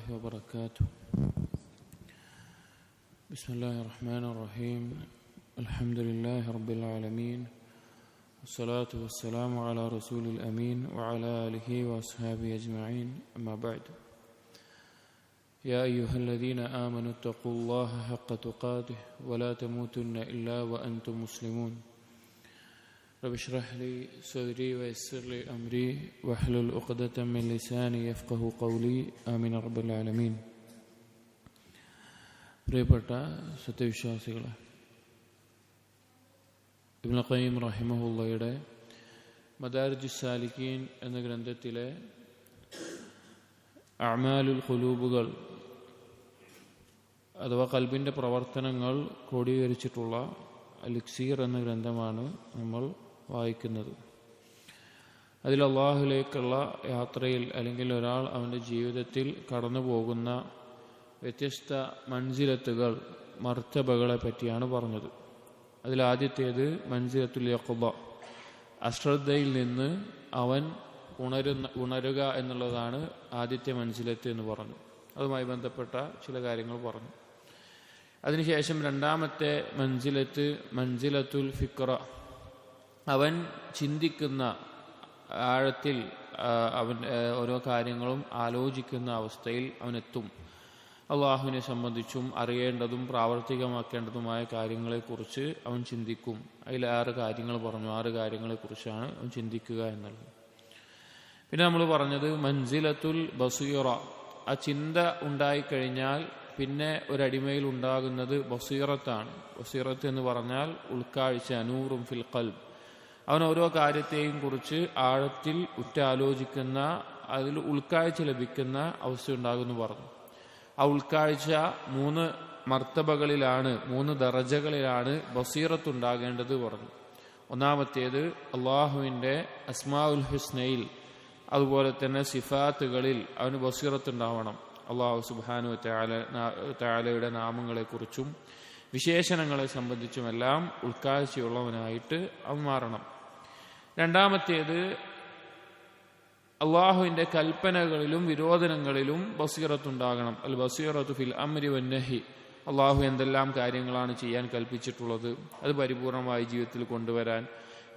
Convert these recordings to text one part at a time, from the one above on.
الله وبركاته. بسم الله الرحمن الرحيم. الحمد لله رب العالمين والصلاة والسلام على رسول الأمين وعلى آله وأصحابه أجمعين. أما بعد، يا أيها الذين آمنوا اتقوا الله حق تقاته ولا تموتن إلا وأنتم مسلمون. رب اشرح لي صدري ويسر لي أمري واحلل عقدة من لساني يفقهوا قولي. آمين رب العالمين. പ്രിയപ്പെട്ട സത്യവിശ്വാസികളെ, ഇബ്നു ഖയ്യിം റഹിമഹുള്ളയുടെ മദാരിജുസ് സാലിക്കീൻ എന്ന ഗ്രന്ഥത്തിലെ അഅ്മാലുൽ ഖുലൂബുകൾ അഥവാ ഖൽബിൻ്റെ പ്രവർത്തനങ്ങൾ ക്രോഡീകരിച്ചിട്ടുള്ള അൽ-ഇക്സീർ എന്ന ഗ്രന്ഥമാണ് നമ്മൾ വായിക്കുന്നത്. അതിൽ അള്ളാഹുലേക്കുള്ള യാത്രയിൽ അല്ലെങ്കിൽ ഒരാൾ അവൻ്റെ ജീവിതത്തിൽ കടന്നു പോകുന്ന വ്യത്യസ്ത മൻസിലത്തുകൾ, മർത്തബകളെ പറ്റിയാണ് പറഞ്ഞത്. അതിലാദ്യത്തേത് മൻസിലത്തുൽ യഖ്ള, അശ്രദ്ധയിൽ നിന്ന് അവൻ ഉണരുക എന്നുള്ളതാണ് ആദ്യത്തെ മൻസിലത്ത് എന്ന് പറഞ്ഞു. അതുമായി ബന്ധപ്പെട്ട ചില കാര്യങ്ങൾ പറഞ്ഞു. അതിനുശേഷം രണ്ടാമത്തെ മൻസിലത്ത് മൻസിലത്തുൽ ഫിക്ര, അവൻ ചിന്തിക്കുന്ന ആഴത്തിൽ അവൻ ഓരോ കാര്യങ്ങളും ആലോചിക്കുന്ന അവസ്ഥയിൽ അവനെത്തും. അള്ളാഹുവിനെ സംബന്ധിച്ചും അറിയേണ്ടതും പ്രാവർത്തികമാക്കേണ്ടതുമായ കാര്യങ്ങളെക്കുറിച്ച് അവൻ ചിന്തിക്കും. അതിൽ 6 കാര്യങ്ങൾ പറഞ്ഞു. 6 കാര്യങ്ങളെക്കുറിച്ചാണ് അവൻ ചിന്തിക്കുക എന്നുള്ളത്. പിന്നെ നമ്മൾ പറഞ്ഞത് മൻസിലത്തുൽ ബസീറ, ആ ചിന്ത ഉണ്ടായിക്കഴിഞ്ഞാൽ പിന്നെ ഒരടിമയിൽ ഉണ്ടാകുന്നത് ബസീറത്താണ്. ബസീറത്ത് എന്ന് പറഞ്ഞാൽ ഉൾക്കാഴ്ച, നൂറും ഫിൽ ഖൽബ്. അവൻ ഓരോ കാര്യത്തെയും കുറിച്ച് ആഴത്തിൽ ഉറ്റാലോചിക്കുന്ന, അതിൽ ഉൾക്കാഴ്ച ലഭിക്കുന്ന അവസ്ഥ ഉണ്ടാകുമെന്ന് പറഞ്ഞു. ആ ഉൾക്കാഴ്ച 3 മർത്തബകളിലാണ്, 3 ദറജകളിലാണ് ബസീറത്ത് ഉണ്ടാകേണ്ടത് പറഞ്ഞു. ഒന്നാമത്തേത് അള്ളാഹുവിൻ്റെ അസ്മാഉൽ ഹുസ്നയിൽ, അതുപോലെ തന്നെ സിഫാത്തുകളിൽ അവന് ബസീറത്ത് ഉണ്ടാവണം. അള്ളാഹു സുബ്ഹാനഹു തആലയുടെ നാമങ്ങളെക്കുറിച്ചും വിശേഷണങ്ങളെ സംബന്ധിച്ചുമെല്ലാം ഉൾക്കാഴ്ചയുള്ളവനായിട്ട് അവൻ മാറണം. രണ്ടാമത്തേത് അള്ളാഹുവിൻ്റെ കൽപ്പനകളിലും വിരോധനങ്ങളിലും ബസീറത്തുണ്ടാകണം. അൽ ബസീറത്തു ഫിൽ അംരി വന്നഹി, അള്ളാഹു എന്തെല്ലാം കാര്യങ്ങളാണ് ചെയ്യാൻ കൽപ്പിച്ചിട്ടുള്ളത് അത് പരിപൂർണമായി ജീവിതത്തിൽ കൊണ്ടുവരാൻ,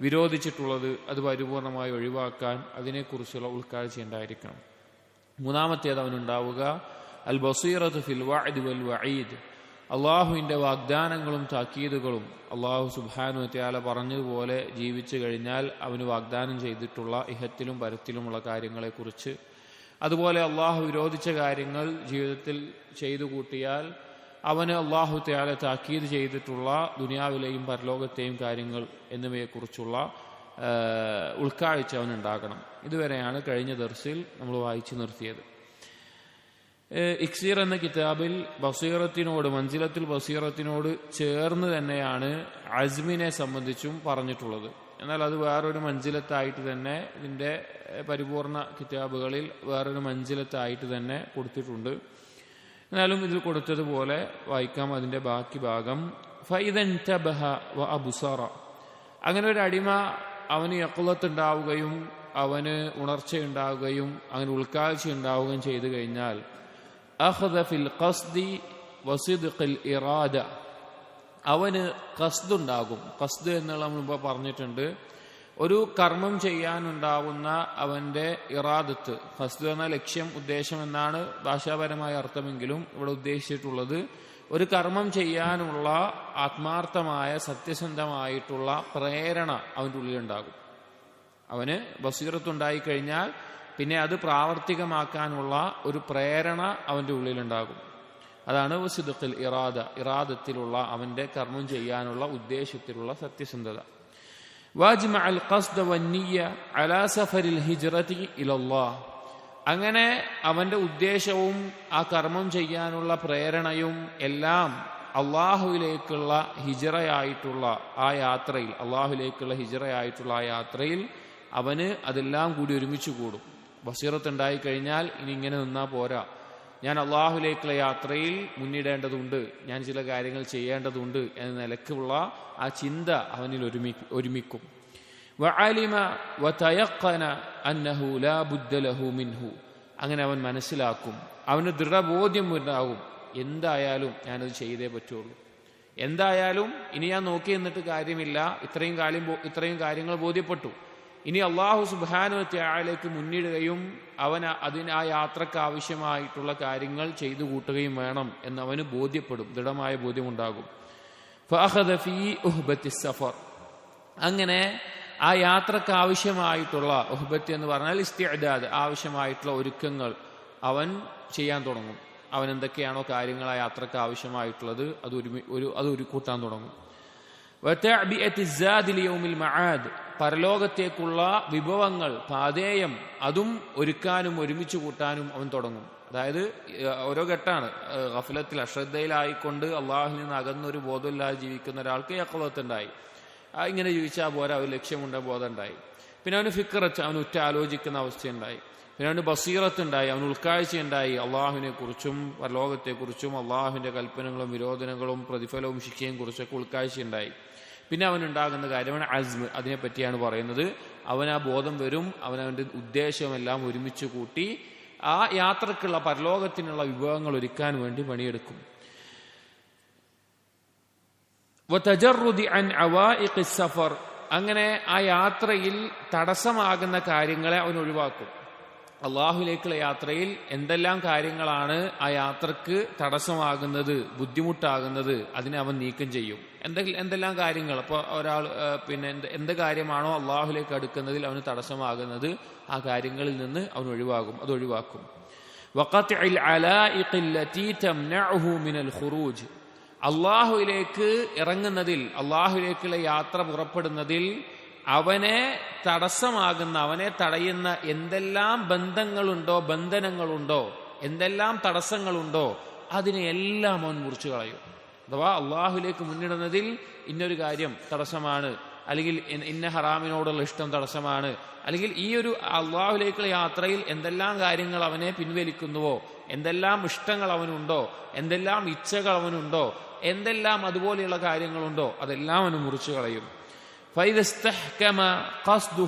വിരോധിച്ചിട്ടുള്ളത് അത് പരിപൂർണമായി ഒഴിവാക്കാൻ, അതിനെക്കുറിച്ചുള്ള ഉൾക്കാഴ്ച ഉണ്ടായിരിക്കണം. മൂന്നാമത്തേത് അവനുണ്ടാവുക അൽ ബസീറത്തു ഫിൽ വഅദ് വൽ വഈദ്, അള്ളാഹുവിൻ്റെ വാഗ്ദാനങ്ങളും താക്കീതുകളും. അള്ളാഹു സുബ്ഹാനഹു വ തആല പറഞ്ഞതുപോലെ ജീവിച്ചു കഴിഞ്ഞാൽ അവന് വാഗ്ദാനം ചെയ്തിട്ടുള്ള ഇഹത്തിലും പരത്തിലുമുള്ള കാര്യങ്ങളെക്കുറിച്ച്, അതുപോലെ അള്ളാഹു വിരോധിച്ച കാര്യങ്ങൾ ജീവിതത്തിൽ ചെയ്തു കൂട്ടിയാൽ അവന് അള്ളാഹു തആല താക്കീത് ചെയ്തിട്ടുള്ള ദുനിയാവിലെയും പരലോകത്തെയും കാര്യങ്ങൾ എന്നിവയെക്കുറിച്ചുള്ള ഉൾക്കാഴ്ച അവനുണ്ടാകണം. ഇതുവരെയാണ് കഴിഞ്ഞ ദർസിൽ നമ്മൾ വായിച്ചു നിർത്തിയത്. ഇക്സീർ എന്ന കിതാബിൽ ബസീറത്തിനോട്, മൻസിലത്തുൽ ബസീറത്തിനോട് ചേർന്ന് തന്നെയാണ് അസ്മിനെ സംബന്ധിച്ചും പറഞ്ഞിട്ടുള്ളത്. എന്നാൽ അത് വേറൊരു മൻസിലത്തായിട്ട് തന്നെ ഇതിൻ്റെ പരിപൂർണ കിതാബുകളിൽ വേറൊരു മൻസിലത്തായിട്ട് തന്നെ കൊടുത്തിട്ടുണ്ട്. എന്നാലും ഇതിൽ കൊടുത്തതുപോലെ വായിക്കാം അതിൻ്റെ ബാക്കി ഭാഗം. ഫൈദൻ തബഹ വ അബ്സറ, അങ്ങനെ ഒരു അടിമ അവന് യഖ്ളത്തുണ്ടാവുകയും അവന് ഉണർച്ചയുണ്ടാവുകയും അങ്ങനെ ഉൾക്കാഴ്ച ഉണ്ടാവുകയും ചെയ്തു കഴിഞ്ഞാൽ അഖദ ഫിൽ ഖസ്ദി വസിദ്ഖിൽ ഇറാദ, അവന് ഖസ്ദുണ്ടാകും. ഖസ്ദ് എന്നുള്ള നമ്മൾ മുമ്പ് പറഞ്ഞിട്ടുണ്ട്, ഒരു കർമ്മം ചെയ്യാനുണ്ടാവുന്ന അവൻ്റെ ഇറാദത്ത്. ഖസ്ദ് എന്ന ലക്ഷ്യം, ഉദ്ദേശം എന്നാണ് ഭാഷാപരമായ അർത്ഥമെങ്കിലും ഇവിടെ ഉദ്ദേശിച്ചിട്ടുള്ളത് ഒരു കർമ്മം ചെയ്യാനുള്ള ആത്മാർത്ഥമായ സത്യസന്ധമായിട്ടുള്ള പ്രേരണ അവൻ്റെ ഉള്ളിലുണ്ടാകും. അവന് ബസീറത്തുണ്ടായിക്കഴിഞ്ഞാൽ പിന്നെ അത് പ്രാവർത്തികമാക്കാനുള്ള ഒരു പ്രേരണ അവൻ്റെ ഉള്ളിലുണ്ടാകും. അതാണ് വസിദ്ഖിൽ ഇറാദ, ഇറാദത്തിലുള്ള അവൻ്റെ കർമ്മം ചെയ്യാനുള്ള ഉദ്ദേശത്തിലുള്ള സത്യസന്ധത. വാജ്മഅൽ ഖസ്ദ വന്നിയ്യ അലാ സഫരിൽ ഹിജ്റതി ഇലല്ലാഹ്, അങ്ങനെ അവൻ്റെ ഉദ്ദേശവും ആ കർമ്മം ചെയ്യാനുള്ള പ്രേരണയും എല്ലാം അള്ളാഹുവിലേക്കുള്ള ഹിജ്റയായിട്ടുള്ള ആ യാത്രയിൽ, അള്ളാഹുവിലേക്കുള്ള ഹിജ്റയായിട്ടുള്ള ആ യാത്രയിൽ അവന് അതെല്ലാം കൂടി ഒരുമിച്ച് കൂടും. ബസീറത്ത് ഉണ്ടായിക്കഴിഞ്ഞാൽ ഇനി ഇങ്ങനെ നിന്നാൽ പോരാ, ഞാൻ അള്ളാഹുവിലേക്കുള്ള യാത്രയിൽ മുന്നിടേണ്ടതുണ്ട്, ഞാൻ ചില കാര്യങ്ങൾ ചെയ്യേണ്ടതുണ്ട് എന്ന നിലക്കുള്ള ആ ചിന്ത അവനിൽ ഒരുമിക്കും. വഅലിമ വതയഖന അന്നഹു ലാ ബുദ്ദ ലഹു മിൻഹു, അങ്ങനെ അവൻ മനസ്സിലാക്കും, അവന് ദൃഢബോധ്യം ഉണ്ടാകും, എന്തായാലും ഞാനത് ചെയ്തേ പറ്റുള്ളൂ, എന്തായാലും ഇനി ഞാൻ നോക്കി നിന്നിട്ട് കാര്യമില്ല, ഇത്രയും കാര്യങ്ങൾ ബോധ്യപ്പെട്ടു, ഇനി അള്ളാഹു സുബ്ഹാനഹു വ തആലയ്ക്ക് മുന്നിടുകയും അവൻ ആ യാത്രക്ക് ആവശ്യമായിട്ടുള്ള കാര്യങ്ങൾ ചെയ്തു കൂട്ടുകയും വേണം എന്നവന് ബോധ്യപ്പെടും, ദൃഢമായ ബോധ്യമുണ്ടാകും. ഫഅഖദ ഫീ ഉഹ്ബത്തി സഫർ, അങ്ങനെ ആ യാത്രക്ക് ആവശ്യമായിട്ടുള്ള ഉഹ്ബത്ത് എന്ന് പറഞ്ഞാൽ ഇസ്തിഅദാദ്, ആവശ്യമായിട്ടുള്ള ഒരുക്കങ്ങൾ അവൻ ചെയ്യാൻ തുടങ്ങും. അവൻ എന്തൊക്കെയാണോ കാര്യങ്ങൾ ആ യാത്രക്ക് ആവശ്യമായിട്ടുള്ളത് അത് ഒരുക്കൂട്ടാൻ തുടങ്ങും. പരലോകത്തേക്കുള്ള വിഭവങ്ങൾ, പാതേയം, അതും ഒരുക്കാനും ഒരുമിച്ച് കൂട്ടാനും അവൻ തുടങ്ങും. അതായത് ഓരോ ഘട്ടമാണ്. ഗഫലത്തിൽ അശ്രദ്ധയിലായിക്കൊണ്ട് അള്ളാഹുവിൽ നിന്ന് അകന്നൊരു ബോധമില്ലാതെ ജീവിക്കുന്ന ഒരാൾക്ക് യഖ്ളത്തുണ്ടായി, ഇങ്ങനെ ജീവിച്ചാൽ പോരാ, ഒരു ലക്ഷ്യമുണ്ട ബോധം ഉണ്ടായി. പിന്നെ അവന് ഫിക്റത്ത്, അവൻ ഉറ്റ ആലോചിക്കുന്ന അവസ്ഥയുണ്ടായി. പിന്നെ അവന് ബസീറത്തുണ്ടായി, അവന് ഉൾക്കാഴ്ചയുണ്ടായി, അള്ളാഹുവിനെ കുറിച്ചും പരലോകത്തെക്കുറിച്ചും അള്ളാഹുവിന്റെ കൽപ്പനകളും വിരോധനങ്ങളും പ്രതിഫലവും ശിക്ഷയും കുറിച്ചൊക്കെ ഉൾക്കാഴ്ചയുണ്ടായി. പിന്നെ അവനുണ്ടാകുന്ന കാര്യമാണ് അസ്മ്, അതിനെപ്പറ്റിയാണ് പറയുന്നത്. അവൻ ആ ബോധം വരും, അവനവന്റെ ഉദ്ദേശമെല്ലാം ഒരുമിച്ച് കൂട്ടി ആ യാത്രക്കുള്ള പരലോകത്തിനുള്ള വിഭവങ്ങൾ ഒരുക്കാൻ വേണ്ടി പണിയെടുക്കും. അങ്ങനെ ആ യാത്രയിൽ തടസ്സമാകുന്ന കാര്യങ്ങളെ അവൻ ഒഴിവാക്കും. അള്ളാഹുലേക്കുള്ള യാത്രയിൽ എന്തെല്ലാം കാര്യങ്ങളാണ് ആ യാത്രക്ക് തടസ്സമാകുന്നത്, ബുദ്ധിമുട്ടാകുന്നത്, അതിനെ അവൻ നീക്കം ചെയ്യും. എന്തെല്ലാം കാര്യങ്ങൾ, അപ്പോൾ ഒരാൾ എന്ത് കാര്യമാണോ അള്ളാഹുലേക്ക് അടുക്കുന്നതിൽ അവന് തടസ്സമാകുന്നത്, ആ കാര്യങ്ങളിൽ നിന്ന് അവൻ അത് ഒഴിവാക്കും. അള്ളാഹുവിലേക്ക് ഇറങ്ങുന്നതിൽ, അള്ളാഹുലേക്കുള്ള യാത്ര പുറപ്പെടുന്നതിൽ അവനെ തടസ്സമാകുന്ന, അവനെ തടയുന്ന എന്തെല്ലാം ബന്ധനങ്ങളുണ്ടോ, എന്തെല്ലാം തടസ്സങ്ങളുണ്ടോ, അതിനെയെല്ലാം അവൻ മുറിച്ചു കളയും. അഥവാ അള്ളാഹുലേക്ക് മുന്നിടുന്നതിൽ ഇന്നൊരു കാര്യം തടസ്സമാണ്, അല്ലെങ്കിൽ ഇന്ന ഹറാമിനോടുള്ള ഇഷ്ടം തടസ്സമാണ്, അല്ലെങ്കിൽ ഈ ഒരു അള്ളാഹുലേക്കുള്ള യാത്രയിൽ എന്തെല്ലാം കാര്യങ്ങൾ അവനെ പിൻവലിക്കുന്നുവോ, എന്തെല്ലാം ഇഷ്ടങ്ങൾ അവനുണ്ടോ, എന്തെല്ലാം ഇച്ഛകൾ അവനുണ്ടോ, എന്തെല്ലാം അതുപോലെയുള്ള കാര്യങ്ങളുണ്ടോ, അതെല്ലാം അവന് മുറിച്ചു കളയും.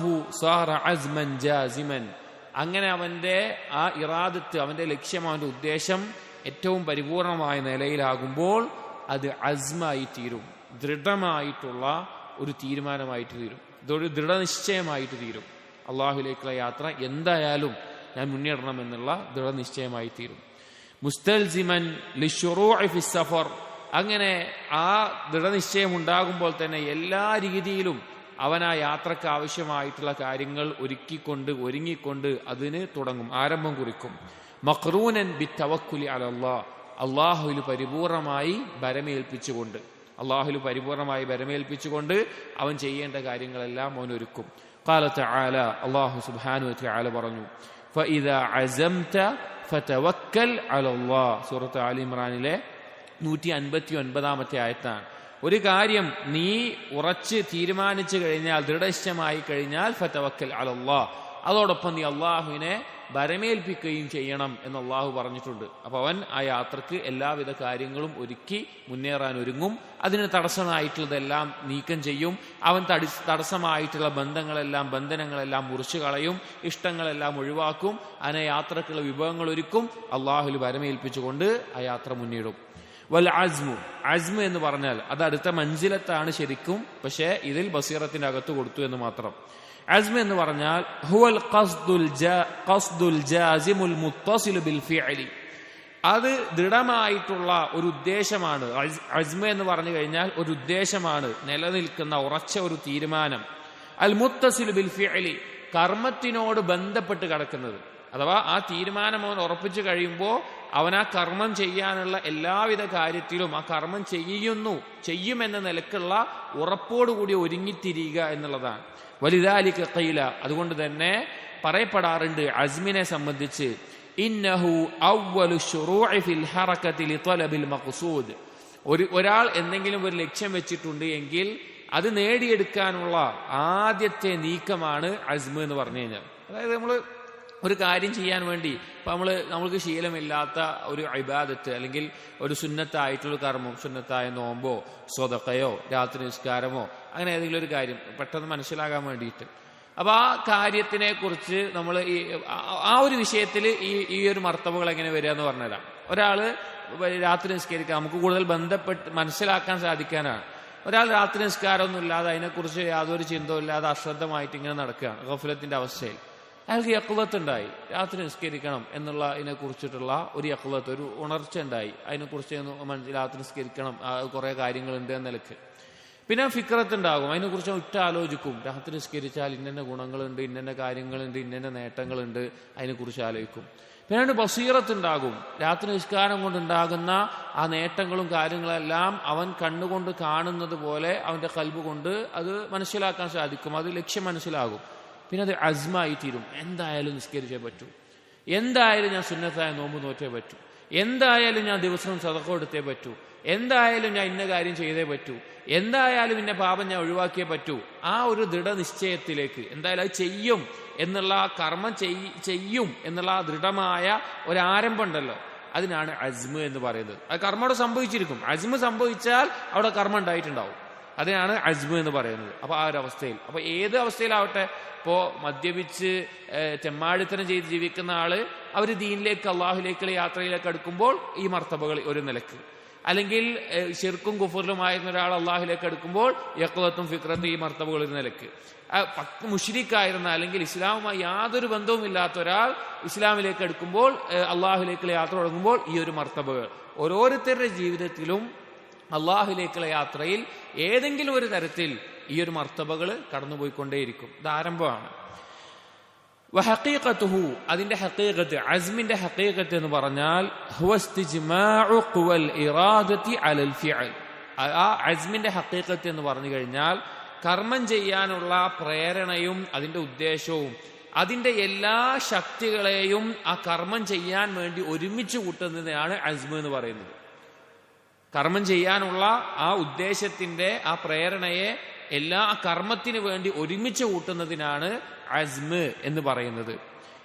അങ്ങനെ അവന്റെ ആ ഇറാദത്ത്, അവന്റെ ലക്ഷ്യം, അവന്റെ ഉദ്ദേശം ഏറ്റവും പരിപൂർണമായ നിലയിലാകുമ്പോൾ അത് അസ്മായി തീരും, ദൃഢമായിട്ടുള്ള ഒരു തീരുമാനമായിട്ട് തീരും, ഇതൊരു ദൃഢനിശ്ചയമായിട്ട് തീരും. അള്ളാഹുലേക്കുള്ള യാത്ര എന്തായാലും ഞാൻ മുന്നേറണം എന്നുള്ള ദൃഢനിശ്ചയമായി തീരും. മുസ്തൽസിമൻ ലിശ്ശുറൂഇ ഫി സഫർ, അങ്ങനെ ആ ദൃഢനിശ്ചയം ഉണ്ടാകുമ്പോൾ തന്നെ എല്ലാ രീതിയിലും അവൻ ആ യാത്രക്ക് ആവശ്യമായിട്ടുള്ള കാര്യങ്ങൾ ഒരുങ്ങിക്കൊണ്ട് അതിന് തുടങ്ങും, ആരംഭം കുറിക്കും. മഖ്റൂനൻ ബിത്തവക്കുലി അലല്ലാഹ്, അള്ളാഹുവിൽ പരിപൂർണമായി ഭരമേൽപ്പിച്ചുകൊണ്ട് അവൻ ചെയ്യേണ്ട കാര്യങ്ങളെല്ലാം അവൻ ഒരുക്കും. ഖാല തആല, അല്ലാഹു സുബ്ഹാനഹു വ തആല പറഞ്ഞു, ഫഇദാ അസംത ഫതവക്കൽ അലല്ലാഹ്. സൂറത്ത് ആലി ഇംറാനിലെ 159-ാമത്തെ ആയത്താണ്. ഒരു കാര്യം നീ ഉറച്ച് തീരുമാനിച്ചു കഴിഞ്ഞാൽ, ദൃഢനിശ്ചയമായി കഴിഞ്ഞാൽ, ഫതവക്കൽ അലല്ലാഹ്, അതോടൊപ്പം നീ അള്ളാഹുവിനെ ഭരമേൽപ്പിക്കുകയും ചെയ്യണം എന്ന് അള്ളാഹു പറഞ്ഞിട്ടുണ്ട്. അപ്പൊ അവൻ ആ യാത്രക്ക് എല്ലാവിധ കാര്യങ്ങളും ഒരുക്കി മുന്നേറാൻ ഒരുങ്ങും. അതിന് തടസ്സമായിട്ടുള്ളതെല്ലാം നീക്കം ചെയ്യും. അവൻ തടസ്സമായിട്ടുള്ള ബന്ധനങ്ങളെല്ലാം മുറിച്ചു കളയും, ഇഷ്ടങ്ങളെല്ലാം ഒഴിവാക്കും. അതിനെ യാത്രക്കുള്ള വിഭവങ്ങൾ ഒരുക്കും, അള്ളാഹുൽ ഭരമേൽപ്പിച്ചുകൊണ്ട് ആ യാത്ര മുന്നേറും. വൽ അസ്മു എന്ന് പറഞ്ഞാൽ അത് അടുത്ത മൻസിലത്താണ് ശരിക്കും, പക്ഷേ ഇതിൽ ബസീറത്തിന്റെ അകത്ത് കൊടുത്തു എന്ന് മാത്രം. അസ്മ എന്ന് പറഞ്ഞാൽ ഹുവൽ ഖസ്ദുൽ ജാസിമുൽ മുത്തസിലു ബിൽ ഫിഅലി, അത് ദൃഢമായിട്ടുള്ള ഒരു ഉദ്ദേശമാണ്. അസ്മ എന്ന് പറഞ്ഞു കഴിഞ്ഞാൽ ഒരു ഉദ്ദേശമാണ്, നിലനിൽക്കുന്ന ഉറച്ച ഒരു തീരുമാനം. അൽ മുത്തസിലു ബിൽ ഫിഅലി, കർമ്മത്തിനോട് ബന്ധപ്പെട്ട് കിടക്കുന്നത്. അഥവാ ആ തീരുമാനം അവൻ ഉറപ്പിച്ചു കഴിയുമ്പോൾ അവൻ ആ കർമ്മം ചെയ്യാനുള്ള എല്ലാവിധ കാര്യത്തിലും ആ കർമ്മം ചെയ്യുമെന്ന നിലക്കുള്ള ഉറപ്പോടുകൂടി ഒരുങ്ങിത്തിരിയുക എന്നുള്ളതാണ്. വലിദാലിക ഖീല, അതുകൊണ്ട് തന്നെ പറയപ്പെടാറുണ്ട് അസ്മിനെ സംബന്ധിച്ച്, ഇന്നഹു അവ്വലു ശുറൂഇ ഫിൽ ഹറകതി ലിതലബിൽ മഖ്സൂദ്, ഒരാൾ എന്തെങ്കിലും ഒരു ലക്ഷ്യം വെച്ചിട്ടുണ്ട് എങ്കിൽ അത് നേടിയെടുക്കാനുള്ള ആദ്യത്തെ നീക്കമാണ് അസ്മ് എന്ന് പറഞ്ഞു കഴിഞ്ഞാൽ. അതായത് നമ്മൾ ഒരു കാര്യം ചെയ്യാൻ വേണ്ടി ഇപ്പൊ നമ്മൾക്ക് ശീലമില്ലാത്ത ഒരു ഇബാദത്ത് അല്ലെങ്കിൽ ഒരു സുന്നത്തായിട്ടുള്ള കർമ്മം, സുന്നത്തായ നോമ്പോ സ്വതക്കയോ രാത്രി നിസ്കാരമോ അങ്ങനെ ഏതെങ്കിലും ഒരു കാര്യം പെട്ടെന്ന് മനസ്സിലാകാൻ വേണ്ടിയിട്ട് അപ്പൊ ആ കാര്യത്തിനെ കുറിച്ച് നമ്മൾ ആ ഒരു വിഷയത്തിൽ ഈ ഒരു മർത്തബകൾ എങ്ങനെ വരിക എന്ന് പറഞ്ഞുതരാം. ഒരാള് രാത്രി നിസ്കരിക്കുക, നമുക്ക് കൂടുതൽ ബന്ധപ്പെട്ട് മനസ്സിലാക്കാൻ സാധിക്കാനാണ്. ഒരാൾ രാത്രി നിസ്കാരമൊന്നും ഇല്ലാതെ അതിനെക്കുറിച്ച് യാതൊരു ചിന്തവും ഇല്ലാതെ അശ്രദ്ധമായിട്ട് ഇങ്ങനെ നടക്കുകയാണ് ഗഫലത്തിന്റെ അവസ്ഥയിൽ. അയാൾക്ക് യഖ്ലത്ത് ഉണ്ടായി, രാത്രി നിസ്കരിക്കണം എന്നുള്ള ഇതിനെ കുറിച്ചിട്ടുള്ള ഒരു യഖ്ലത്ത്, ഒരു ഉണർച്ച ഉണ്ടായി. അതിനെക്കുറിച്ച് രാത്രി നിസ്കരിക്കണം, കുറെ കാര്യങ്ങളുണ്ട് എന്ന നിലക്ക്. പിന്നെ ഫിക്രത്ത് ഉണ്ടാകും, അതിനെക്കുറിച്ച് ഉറ്റ ആലോചിക്കും. രാത്രി നിസ്കരിച്ചാൽ ഇന്ന ഗുണങ്ങളുണ്ട്, ഇന്ന കാര്യങ്ങളുണ്ട്, ഇന്ന നേട്ടങ്ങളുണ്ട്, അതിനെക്കുറിച്ച് ആലോചിക്കും. പിന്നെ ബസീറത്ത് ഉണ്ടാകും. രാത്രി നിസ്കാരം കൊണ്ടുണ്ടാകുന്ന ആ നേട്ടങ്ങളും കാര്യങ്ങളെല്ലാം അവൻ കണ്ണുകൊണ്ട് കാണുന്നത് പോലെ അവന്റെ ഖൽബ് കൊണ്ട് അത് മനസ്സിലാക്കാൻ സാധിക്കും, അത് ലക്ഷ്യം മനസ്സിലാകും. പിന്നെ അത് അസ്മായി തീരും. എന്തായാലും നിസ്കരിച്ചേ പറ്റൂ, എന്തായാലും ഞാൻ സുന്നത്തായ നോമ്പ് നോറ്റേ പറ്റൂ, എന്തായാലും ഞാൻ ദിവസവും സദഖ കൊടുത്തേ പറ്റൂ, എന്തായാലും ഞാൻ ഇന്ന കാര്യം ചെയ്തേ പറ്റൂ, എന്തായാലും ഇന്ന പാപം ഞാൻ ഒഴിവാക്കിയേ പറ്റൂ. ആ ഒരു ദൃഢനിശ്ചയത്തിലേക്ക് എന്തായാലും അത് ചെയ്യും എന്നുള്ള ആ കർമ്മം ചെയ്യും എന്നുള്ള ആ ദൃഢമായ ഒരാരംഭം ഉണ്ടല്ലോ, അതിനാണ് അസ്മ് എന്ന് പറയുന്നത്. അത് കർമ്മം അവിടെ സംഭവിച്ചിരിക്കും. അസ്മ് സംഭവിച്ചാൽ അവിടെ കർമ്മം ഉണ്ടായിട്ടുണ്ടാവും. അതിനാണ് അസ്മ് എന്ന് പറയുന്നത്. അപ്പൊ ആ ഒരു അവസ്ഥയിൽ, അപ്പൊ ഏത് അവസ്ഥയിലാവട്ടെ, ഇപ്പോ മദ്യപിച്ച് തെമ്മാടിത്തരം ചെയ്ത് ജീവിക്കുന്ന ആള് അവര് ദീനിലേക്ക് അള്ളാഹുലേക്കുള്ള യാത്രയിലേക്ക് അടുക്കുമ്പോൾ ഈ മർത്തബകൾ ഒരു നിലക്ക്, അല്ലെങ്കിൽ ശിർക്കും കുഫറിലുമായിരുന്ന ഒരാൾ അള്ളാഹുലേക്ക് അടുക്കുമ്പോൾ യഖ്ലത്തും ഫിക്രത്തും ഈ മർത്തബകൾ ഒരു നിലക്ക്, മുശ്രിക്കായിരുന്ന അല്ലെങ്കിൽ ഇസ്ലാമുമായി യാതൊരു ബന്ധവും ഇല്ലാത്ത ഒരാൾ ഇസ്ലാമിലേക്ക് അടുക്കുമ്പോൾ അള്ളാഹുലേക്കുള്ള യാത്ര തുടങ്ങുമ്പോൾ ഈ ഒരു മർത്തബകൾ. ഓരോരുത്തരുടെ ജീവിതത്തിലും അള്ളാഹുലേക്കുള്ള യാത്രയിൽ ഏതെങ്കിലും ഒരു തരത്തിൽ ഈ ഒരു മർത്തബകൾ കടന്നുപോയിക്കൊണ്ടേയിരിക്കും. ഇത് ആരംഭമാണ്. വഹഖീഖതുഹു, അതിന്റെ ഹഖീഖത്ത്, അസ്മിന്റെ ഹഖീഖത്ത് എന്ന് പറഞ്ഞാൽ ഹുവ ഇസ്തിജ്മാഉ ഖുവൽ ഇറാദതി അലൽ ഫിഅൽ. ആ അസ്മിന്റെ ഹഖീഖത്ത് എന്ന് പറഞ്ഞു കഴിഞ്ഞാൽ കർമ്മം ചെയ്യാനുള്ള പ്രേരണയും അതിന്റെ ഉദ്ദേശവും അതിന്റെ എല്ലാ ശക്തികളെയും ആ കർമ്മം ചെയ്യാൻ വേണ്ടി ഒരുമിച്ച് കൂട്ടുന്നതിനാണ് അസ്മ് എന്ന് പറയുന്നത്. കർമ്മം ചെയ്യാനുള്ള ആ ഉദ്ദേശത്തിന്റെ ആ പ്രേരണയെ എല്ലാ കർമ്മത്തിന് വേണ്ടി ഒരുമിച്ച് കൂട്ടുന്നതിനാണ് അസ്മ് എന്ന് പറയുന്നത്.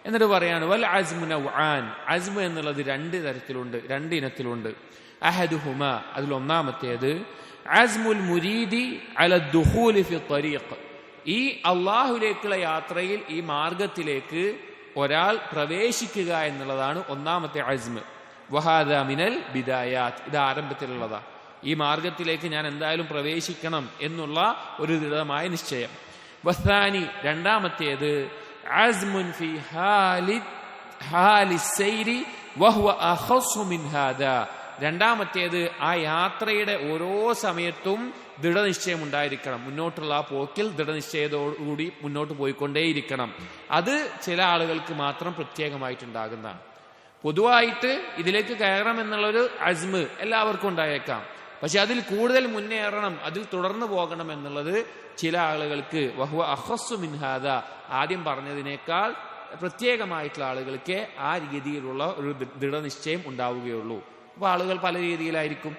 എന്നിട്ട് പറയാണ് വൽ അസ്മു നൗആൻ, അസ്മ് എന്നുള്ളത് രണ്ട് തരത്തിലുണ്ട്, രണ്ട് ഇനത്തിലുണ്ട്. അഹദുഹുമ, അതിലൊന്നാമത്തേത് അസ്മുൽ മുരീദി അല ദുഖൂലി ഫി ത്വരീഖ്, ഈ അള്ളാഹുലേക്കുള്ള യാത്രയിൽ ഈ മാർഗത്തിലേക്ക് ഒരാൾ പ്രവേശിക്കുക എന്നുള്ളതാണ് ഒന്നാമത്തെ അസ്മ്. വഹാദ മിനൽ ബിദായാത്ത്, ഇത് ആരംഭത്തിലുള്ളതാ. ഈ മാർഗത്തിലേക്ക് ഞാൻ എന്തായാലും പ്രവേശിക്കണം എന്നുള്ള ഒരു ദൃഢമായ നിശ്ചയം. വസാനി, രണ്ടാമത്തേത് അസ്മുൻ ഫി ഹാലി സൈരി വഹുവ അഖസ്സു മിൻ ഹാദാ, രണ്ടാമത്തേത് ആ യാത്രയുടെ ഓരോ സമയത്തും ദൃഢനിശ്ചയം ഉണ്ടായിരിക്കണം. മുന്നോട്ടുള്ള ആ പോക്കിൽ ദൃഢനിശ്ചയത്തോടുകൂടി മുന്നോട്ട് പോയിക്കൊണ്ടേയിരിക്കണം. അത് ചില ആളുകൾക്ക് മാത്രം പ്രത്യേകമായിട്ടുണ്ടാകുന്ന, പൊതുവായിട്ട് ഇതിലേക്ക് കയറണം എന്നുള്ളൊരു അസ്മ് എല്ലാവർക്കും ഉണ്ടായേക്കാം. പക്ഷെ അതിൽ കൂടുതൽ മുന്നേറണം, അതിൽ തുടർന്നു പോകണം എന്നുള്ളത് ചില ആളുകൾക്ക് വഹുവ അഖസ്സു മിൻ ഹാദാ, ആദ്യം പറഞ്ഞതിനേക്കാൾ പ്രത്യേകമായിട്ടുള്ള ആളുകൾക്ക് ആ രീതിയിലുള്ള ഒരു ദൃഢനിശ്ചയം ഉണ്ടാവുകയുള്ളൂ. അപ്പൊ ആളുകൾ പല രീതിയിലായിരിക്കും.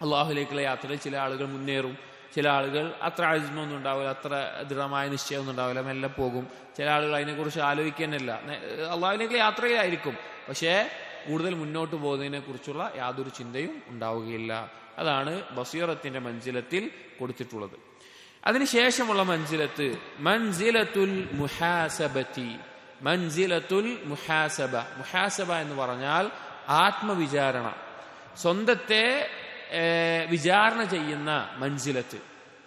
അള്ളാഹുലേക്കുള്ള യാത്രയിൽ ചില ആളുകൾ മുന്നേറും, ചില ആളുകൾ അത്ര അസ്മൊന്നും ഉണ്ടാവില്ല, അത്ര ദൃഢമായ നിശ്ചയമൊന്നും ഉണ്ടാവില്ല, മെല്ലെ പോകും. ചില ആളുകൾ അതിനെക്കുറിച്ച് ആലോചിക്കാനല്ല, അള്ളാഹുലേക്കുള്ള യാത്രയിലായിരിക്കും, പക്ഷേ കൂടുതൽ മുന്നോട്ട് പോകുന്നതിനെ കുറിച്ചുള്ള യാതൊരു ചിന്തയും ഉണ്ടാവുകയില്ല. അതാണ് ബസീറത്തിന്റെ മൻസിലത്തിൽ കൊടുത്തിട്ടുള്ളത്. അതിനുശേഷമുള്ള മൻസിലത്ത് മൻസിലത്തുൽ മുഹാസബത്തി, മൻസിലത്തുൽ മുഹാസബ. മുഹാസബ എന്ന് പറഞ്ഞാൽ ആത്മവിചാരണ, സ്വന്തത്തെ വിചാരണ ചെയ്യുന്ന മൻസിലത്ത്,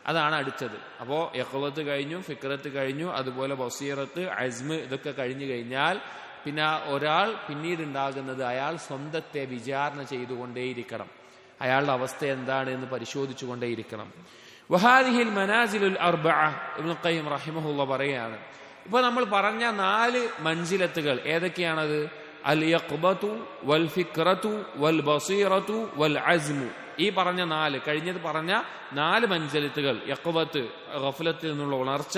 അതാണ് അടുത്തത്. അപ്പോ യഖ്ലത്ത് കഴിഞ്ഞു, ഫിക്രത്ത് കഴിഞ്ഞു, അതുപോലെ ബസീറത്ത്, അസ്മ്, ഇതൊക്കെ കഴിഞ്ഞു കഴിഞ്ഞാൽ പിന്നെ ഒരാൾ പിന്നീട് ഉണ്ടാകുന്നത് അയാൾ സ്വന്തത്തെ വിചാരണ ചെയ്തുകൊണ്ടേയിരിക്കണം. അയാളുടെ അവസ്ഥ എന്താണ് എന്ന് പരിശോധിച്ചുകൊണ്ടേയിരിക്കണം. വഹാദിഹിൽ മനാസിലുൽ അർബഅ, ഇബ്നു ഖയ്യിം റഹിമഹുല്ലാ പറയാണ്, ഇപ്പൊ നമ്മൾ പറഞ്ഞ 4 മൻസിലത്തുകൾ ഏതൊക്കെയാണത്? അൽ യഖ്ബതു വൽ ഫിക്റതു വൽ ബസീറതു വൽ അസ്മു. ഈ പറഞ്ഞ 4, കഴിഞ്ഞത് പറഞ്ഞ 4 മൻസിലത്തുകൾ, യഖ്ബത്ത് ഗഫലത്തിൽ നിന്നുള്ള ഉണർച്ച,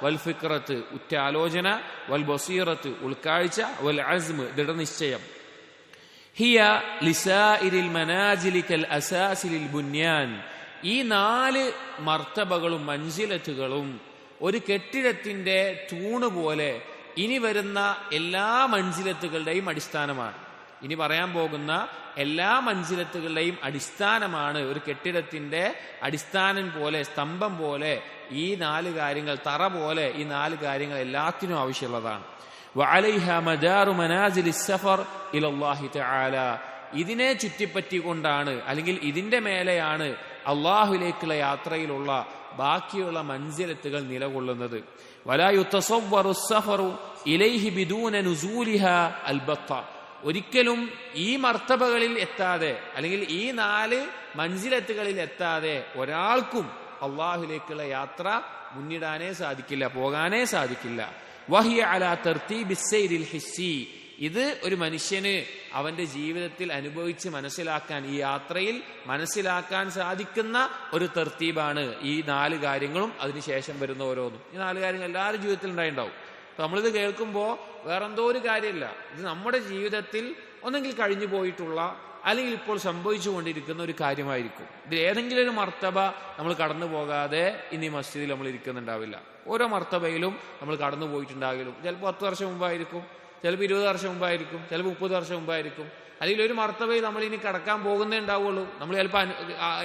വൽ ഫിക്റത്ത് ഉറ്റാലോചന, വൽ ബസീറത്ത് ഉൾക്കാഴ്ച, വൽ അസ്മ് ദൃഢനിശ്ചയം. ഹിയ ലിസാഇരിൽ മനാസിലി കൽ അസാസി ലിൽ ബുന്യാൻ. ഈ 4 മർത്തബകളും മൻസിലത്തുകളും ഒരു കെട്ടിടത്തിന്റെ തൂണ് പോലെ ഇനി വരുന്ന എല്ലാ മൻസിലത്തുകളുടെയും അടിസ്ഥാനമാണ്. ഇനി പറയാൻ പോകുന്ന എല്ലാ മൻസിലത്തുകളുടെയും അടിസ്ഥാനമാണ്, ഒരു കെട്ടിടത്തിന്റെ അടിസ്ഥാനം പോലെ, സ്തംഭം പോലെ ഈ 4 കാര്യങ്ങൾ തറ പോലെ ഈ 4 കാര്യങ്ങൾ എല്ലാത്തിനും ആവശ്യമുള്ളതാണ്. വഅലൈഹാ മദാറു മനാസിലിസ് സഫർ ഇലല്ലാഹി തആല. ഇതിനെ ചുറ്റിപ്പറ്റിക്കൊണ്ടാണ് അല്ലെങ്കിൽ ഇതിന്റെ മേലെയാണ് അള്ളാഹുലേക്കുള്ള യാത്രയിലുള്ള ബാക്കിയുള്ള മൻസിലത്തുകൾ നിലകൊള്ളുന്നത്. വലാ യുതസവ്വറു സഫറു ഇലൈഹി ബിദൂന നുസൂലിഹാ അൽബത്ത. ഒരിക്കലും ഈ മർത്തബകളിൽ എത്താതെ അല്ലെങ്കിൽ ഈ 4 മൻസിലത്തുകളിൽ എത്താതെ ഒരാൾക്കും അള്ളാഹുലേക്കുള്ള യാത്ര മുന്നിടാനേ സാധിക്കില്ല, പോകാനേ സാധിക്കില്ല. വഹിയ അലാ തർതീബിസ് സൈരിൽ ഹിസ്സി. ഇത് ഒരു മനുഷ്യന് അവന്റെ ജീവിതത്തിൽ അനുഭവിച്ച് മനസ്സിലാക്കാൻ, ഈ യാത്രയിൽ മനസ്സിലാക്കാൻ സാധിക്കുന്ന ഒരു തർത്തീബാണ് ഈ 4 കാര്യങ്ങളും അതിനുശേഷം വരുന്ന ഓരോന്നും. ഈ 4 കാര്യങ്ങൾ എല്ലാവരും ജീവിതത്തിൽ ഉണ്ടായിട്ടുണ്ടാവും. നമ്മളിത് കേൾക്കുമ്പോൾ വേറെന്തോ ഒരു കാര്യമില്ല, ഇത് നമ്മുടെ ജീവിതത്തിൽ ഒന്നെങ്കിൽ കഴിഞ്ഞു പോയിട്ടുള്ള അല്ലെങ്കിൽ ഇപ്പോൾ സംഭവിച്ചുകൊണ്ടിരിക്കുന്ന ഒരു കാര്യമായിരിക്കും. ഇതിൽ ഏതെങ്കിലും ഒരു മർത്തബ നമ്മൾ കടന്നു പോകാതെ ഇനി മസ്ജിദിൽ നമ്മൾ ഇരിക്കുന്നുണ്ടാവില്ല. ഓരോ മർത്തബയിലും നമ്മൾ കടന്നു പോയിട്ടുണ്ടാകിലും. ചിലപ്പോൾ 10 വർഷം മുമ്പായിരിക്കും, ചിലപ്പോൾ 20 വർഷം മുമ്പായിരിക്കും, ചിലപ്പോൾ 30 വർഷം മുമ്പായിരിക്കും. അല്ലെങ്കിൽ ഒരു മർത്തബയിൽ നമ്മൾ ഇനി കടക്കാൻ പോകുന്നേ ഉണ്ടാവുള്ളൂ, നമ്മൾ ചിലപ്പോൾ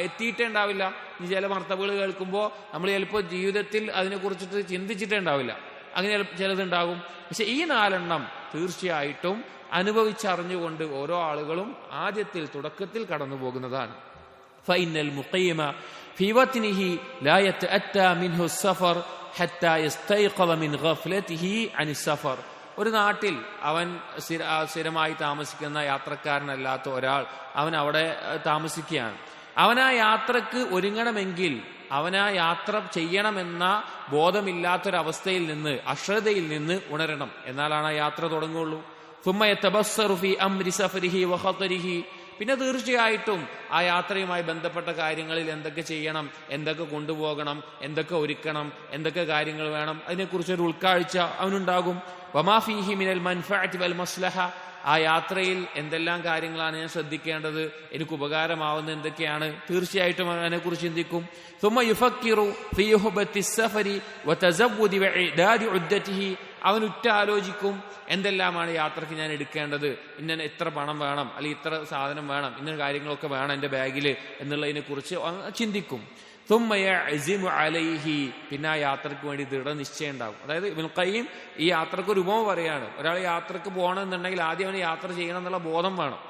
എത്തിയിട്ടേ ഉണ്ടാവില്ല. ഇനി ചില മർത്തബകൾ കേൾക്കുമ്പോൾ നമ്മൾ ചിലപ്പോൾ ജീവിതത്തിൽ അതിനെക്കുറിച്ചിട്ട് ചിന്തിച്ചിട്ടേ ഉണ്ടാവില്ല. അങ്ങനെ ചിലതുണ്ടാകും. പക്ഷെ ഈ 4 എണ്ണം തീർച്ചയായിട്ടും അനുഭവിച്ചറിഞ്ഞുകൊണ്ട് ഓരോ ആളുകളും ആദ്യത്തിൽ തുടക്കത്തിൽ കടന്നു പോകുന്നതാണ്. ഫഇന്നൽ മുഖീമ ഫീ വത്നിഹി ലാ യതഅത്താ മിൻഹു സഫർ ഹത്താ യസ്തൈഖദ മിൻ ഗഫ്ലതിഹി അനിസ് സഫർ. ഒരു നാട്ടിൽ അവൻ സ്ഥിരമായി താമസിക്കുന്ന യാത്രക്കാരനല്ലാത്ത ഒരാൾ അവൻ അവിടെ താമസിക്കുകയാണ്. അവൻ ആ യാത്രക്ക് ഒരുങ്ങണമെങ്കിൽ അവൻ ആ യാത്ര ചെയ്യണമെന്ന ബോധമില്ലാത്തൊരവസ്ഥയിൽ നിന്ന്, അശ്രദ്ധയിൽ നിന്ന് ഉണരണം. എന്നാലാണ് ആ യാത്ര തുടങ്ങുള്ളൂ. ثم يتبصر في أمر سفره وخطره. പിന്നെ തീർച്ചയായിട്ടും ആ യാത്രയുമായി ബന്ധപ്പെട്ട കാര്യങ്ങളിൽ എന്തൊക്കെ ചെയ്യണം, എന്തൊക്കെ കൊണ്ടുപോകണം, എന്തൊക്കെ ഒരുക്കണം, എന്തൊക്കെ കാര്യങ്ങൾ വേണം, അതിനെക്കുറിച്ചൊരു ഉൾക്കാഴ്ച അവനുണ്ടാകും. വമാ ഫീഹി മിനൽ മൻഫഅതി വൽ മസ്ലഹ. ആ യാത്രയിൽ എന്തെല്ലാം കാര്യങ്ങളാണ് ഞാൻ ശ്രദ്ധിക്കേണ്ടത്, എനിക്ക് ഉപകാരമാവുന്ന എന്തൊക്കെയാണ്, തീർച്ചയായിട്ടും അതിനെക്കുറിച്ച് ചിന്തിക്കും. ثم يفكر في يهبة السفر وتزود وإعداد عدته. അവൻ ആലോചിക്കും എന്തെല്ലാമാണ് യാത്രയ്ക്ക് ഞാൻ എടുക്കേണ്ടത്, ഇന്ന എത്ര പണം വേണം, അല്ലെങ്കിൽ ഇത്ര സാധനം വേണം, ഇന്ന കാര്യങ്ങളൊക്കെ വേണം എൻ്റെ ബാഗിൽ എന്നുള്ളതിനെ കുറിച്ച് ചിന്തിക്കും. ثم يعزم عليه. പിന്നെ ആ യാത്രയ്ക്ക് വേണ്ടി ദൃഢനിശ്ചയം ഉണ്ടാകും. അതായത് ഇബ്നുൽ ഖയ്യിം ഈ യാത്രക്ക് ഒരു ഉപമ പറയാണ്. ഒരാൾ യാത്രക്ക് പോകണമെന്നുണ്ടെങ്കിൽ ആദ്യം അവന് യാത്ര ചെയ്യണം എന്നുള്ള ബോധം വേണം,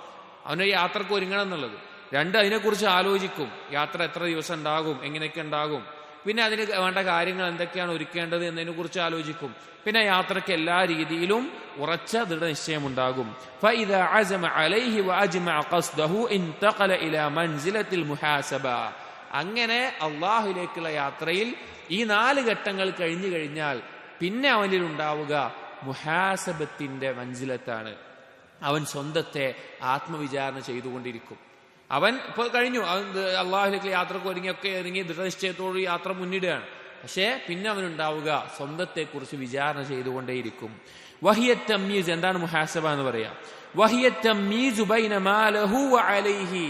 അവന് യാത്രക്ക് ഒരുങ്ങണം എന്നുള്ളത്. 2, അതിനെക്കുറിച്ച് ആലോചിക്കും. യാത്ര എത്ര ദിവസം ഉണ്ടാകും, എങ്ങനെയൊക്കെ ഉണ്ടാകും, പിന്നെ അതിന് വേണ്ട കാര്യങ്ങൾ എന്തൊക്കെയാണ് ഒരുക്കേണ്ടത് എന്നതിനെ കുറിച്ച് ആലോചിക്കും. പിന്നെ യാത്രയ്ക്ക് എല്ലാ രീതിയിലും ഉറച്ച ദൃഢനിശ്ചയം ഉണ്ടാകും. فإذا عزم عليه وأجمع قصده انتقل إلى منزلة المحاسبة. അങ്ങനെ അള്ളാഹുലേക്കുള്ള യാത്രയിൽ ഈ 4 ഘട്ടങ്ങൾ കഴിഞ്ഞു കഴിഞ്ഞാൽ പിന്നെ അവനിൽ ഉണ്ടാവുക മുഹാസബത്തിന്റെ മൻസിലത്താണ്. അവൻ സ്വന്തത്തെ ആത്മവിചാരണ ചെയ്തുകൊണ്ടിരിക്കും. അവൻ ഇപ്പോൾ കഴിഞ്ഞു, അവൻ അള്ളാഹുലേക്ക് യാത്രക്ക് ഒരുങ്ങി ദൃഢനിശ്ചയത്തോട് യാത്ര മുന്നിടുകയാണ്. പക്ഷേ പിന്നെ അവനുണ്ടാവുക സ്വന്തത്തെക്കുറിച്ച് വിചാരണ ചെയ്തുകൊണ്ടേയിരിക്കും. വഹിയ തംയീസ്. എന്താണ് മുഹാസബ എന്ന് പറയാം? വഹിയ തംയീസു ബൈന മാ ലഹു വഅലൈഹി.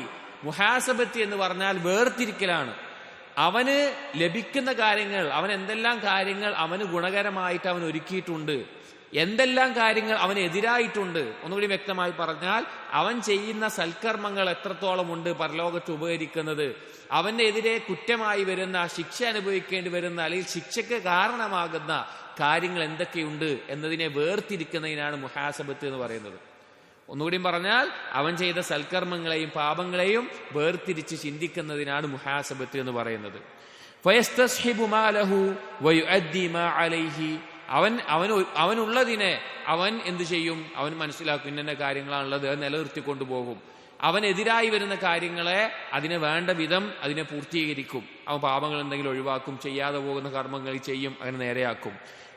മുഹാസബത്ത് എന്ന് പറഞ്ഞാൽ വേർതിരിക്കലാണ്. അവന് ലഭിക്കുന്ന കാര്യങ്ങൾ, അവൻ എന്തെല്ലാം കാര്യങ്ങൾ അവന് ഗുണകരമായിട്ട് അവൻ ഒരുക്കിയിട്ടുണ്ട്, എന്തെല്ലാം കാര്യങ്ങൾ അവനെതിരായിട്ടുണ്ട്. ഒന്നുകൂടി വ്യക്തമായി പറഞ്ഞാൽ അവൻ ചെയ്യുന്ന സൽക്കർമ്മങ്ങൾ എത്രത്തോളം ഉണ്ട് പരലോകത്ത് ഉപകരിക്കുന്നത്, അവന്റെ എതിരെ കുറ്റമായി വരുന്ന, ശിക്ഷ അനുഭവിക്കേണ്ടി വരുന്ന അല്ലെങ്കിൽ ശിക്ഷയ്ക്ക് കാരണമാകുന്ന കാര്യങ്ങൾ എന്തൊക്കെയുണ്ട് എന്നതിനെ വേർതിരിക്കുന്നതിനാണ് മുഹാസബത്ത് എന്ന് പറയുന്നത്. ഒന്നുകൂടി പറഞ്ഞാൽ അവൻ ചെയ്ത സൽക്കർമ്മങ്ങളെയും പാപങ്ങളെയും വേർതിരിച്ച് ചിന്തിക്കുന്നതിനാണ് മുഹാസബത്ത് എന്ന് പറയുന്നത്. ഫയസ്തസ്ഹിബു മാ ലഹു വയുഅദ്ദി മാ അലൈഹി. അവനുള്ളതിനെ അവൻ എന്ത് ചെയ്യും? അവൻ മനസ്സിലാക്കും ഇന്ന കാര്യങ്ങളാണുള്ളത്, അത് നിലനിർത്തിക്കൊണ്ടുപോകും. അവനെതിരായി വരുന്ന കാര്യങ്ങളെ അതിനെ വേണ്ട വിധം അതിനെ പൂർത്തീകരിക്കും. അവൻ പാപങ്ങൾ എന്തെങ്കിലും ഒഴിവാക്കും, ചെയ്യാതെ പോകുന്ന കർമ്മങ്ങൾ ചെയ്യും, അങ്ങനെ നേരെയാക്കും.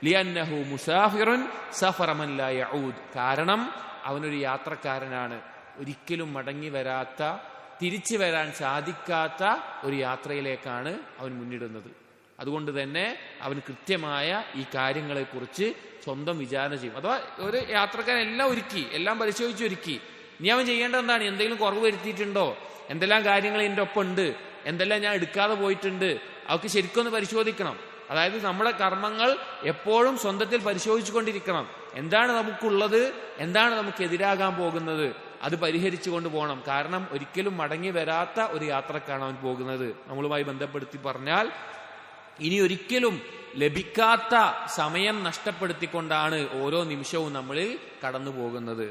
ലിയന്നഹു മുസാഫിറുൻ സഫറ മൻ ലാ യഊദ്. കാരണം അവനൊരു യാത്രക്കാരനാണ്, ഒരിക്കലും മടങ്ങി വരാത്ത, തിരിച്ചു വരാൻ സാധിക്കാത്ത ഒരു യാത്രയിലേക്കാണ് അവൻ മുന്നിടുന്നത്. അതുകൊണ്ട് തന്നെ അവൻ കൃത്യമായ ഈ കാര്യങ്ങളെക്കുറിച്ച് സ്വന്തം വിചാരണ ചെയ്യും. അഥവാ ഒരു യാത്രക്കാരൻ എല്ലാം ഒരുക്കി, എല്ലാം പരിശോധിച്ചൊരുക്കി. ഇനി അവൻ ചെയ്യേണ്ടത് എന്താണ്? എന്തെങ്കിലും കുറവ് വരുത്തിയിട്ടുണ്ടോ, എന്തെല്ലാം കാര്യങ്ങൾ എൻ്റെ ഒപ്പം ഉണ്ട്, എന്തെല്ലാം ഞാൻ എടുക്കാതെ പോയിട്ടുണ്ട്, അവർക്ക് ശരിക്കൊന്ന് പരിശോധിക്കണം. അതായത് നമ്മുടെ കർമ്മങ്ങൾ എപ്പോഴും സ്വന്തത്തിൽ പരിശോധിച്ചു കൊണ്ടിരിക്കണം. എന്താണ് നമുക്കുള്ളത്, എന്താണ് നമുക്ക് എതിരാകാൻ പോകുന്നത്, അത് പരിഹരിച്ചു കൊണ്ടുപോകണം. കാരണം ഒരിക്കലും മടങ്ങി വരാത്ത ഒരു യാത്രക്കാണ് അവൻ പോകുന്നത്. നമ്മളുമായി ബന്ധപ്പെടുത്തി പറഞ്ഞാൽ ഇനി ഒരിക്കലും ലഭിക്കാത്ത സമയം നഷ്ടപ്പെടുത്തിക്കൊണ്ടാണ് ഓരോ നിമിഷവും നമ്മളിൽ കടന്നു പോകുന്നത്.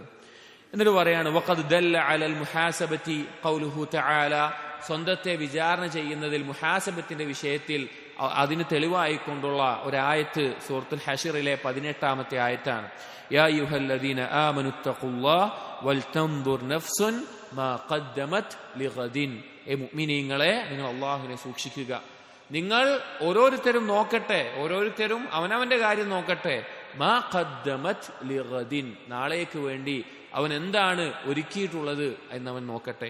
എന്നിട്ട് പറയാണ് വഖദ് ദല്ല അലൽ മുഹാസബത്തി ഖൗലുഹു തആല, സ്വന്തത്തെ വിചാരണ ചെയ്യുന്നതിൽ മുഹാസബത്തിന്റെ വിഷയത്തിൽ അതിന് തെളിവായിക്കൊണ്ടുള്ള ഒരായത്ത് സൂറത്തുൽ ഹശറിലെ 18-ാമത്തെ ആയത്താണ്. യാ അയ്യുഹല്ലദീന ആമനുത്തഖുല്ലാഹ വൽതൻദുർ നഫ്സുൻ മാ ഖദ്ദമത് ലിഗദിൻ. മുഅ്മിനീങ്ങളെ, നിങ്ങൾ അല്ലാഹുവിനെ സൂക്ഷിക്കുക. നിങ്ങൾ ഓരോരുത്തരും നോക്കട്ടെ, ഓരോരുത്തരും അവനവന്റെ കാര്യം നോക്കട്ടെ. മാ ഖദ്ദമത് ലിഗദിൻ, നാളേക്ക് വേണ്ടി അവൻ എന്താണ് ഒരുക്കിയിട്ടുള്ളത് എന്നവൻ നോക്കട്ടെ.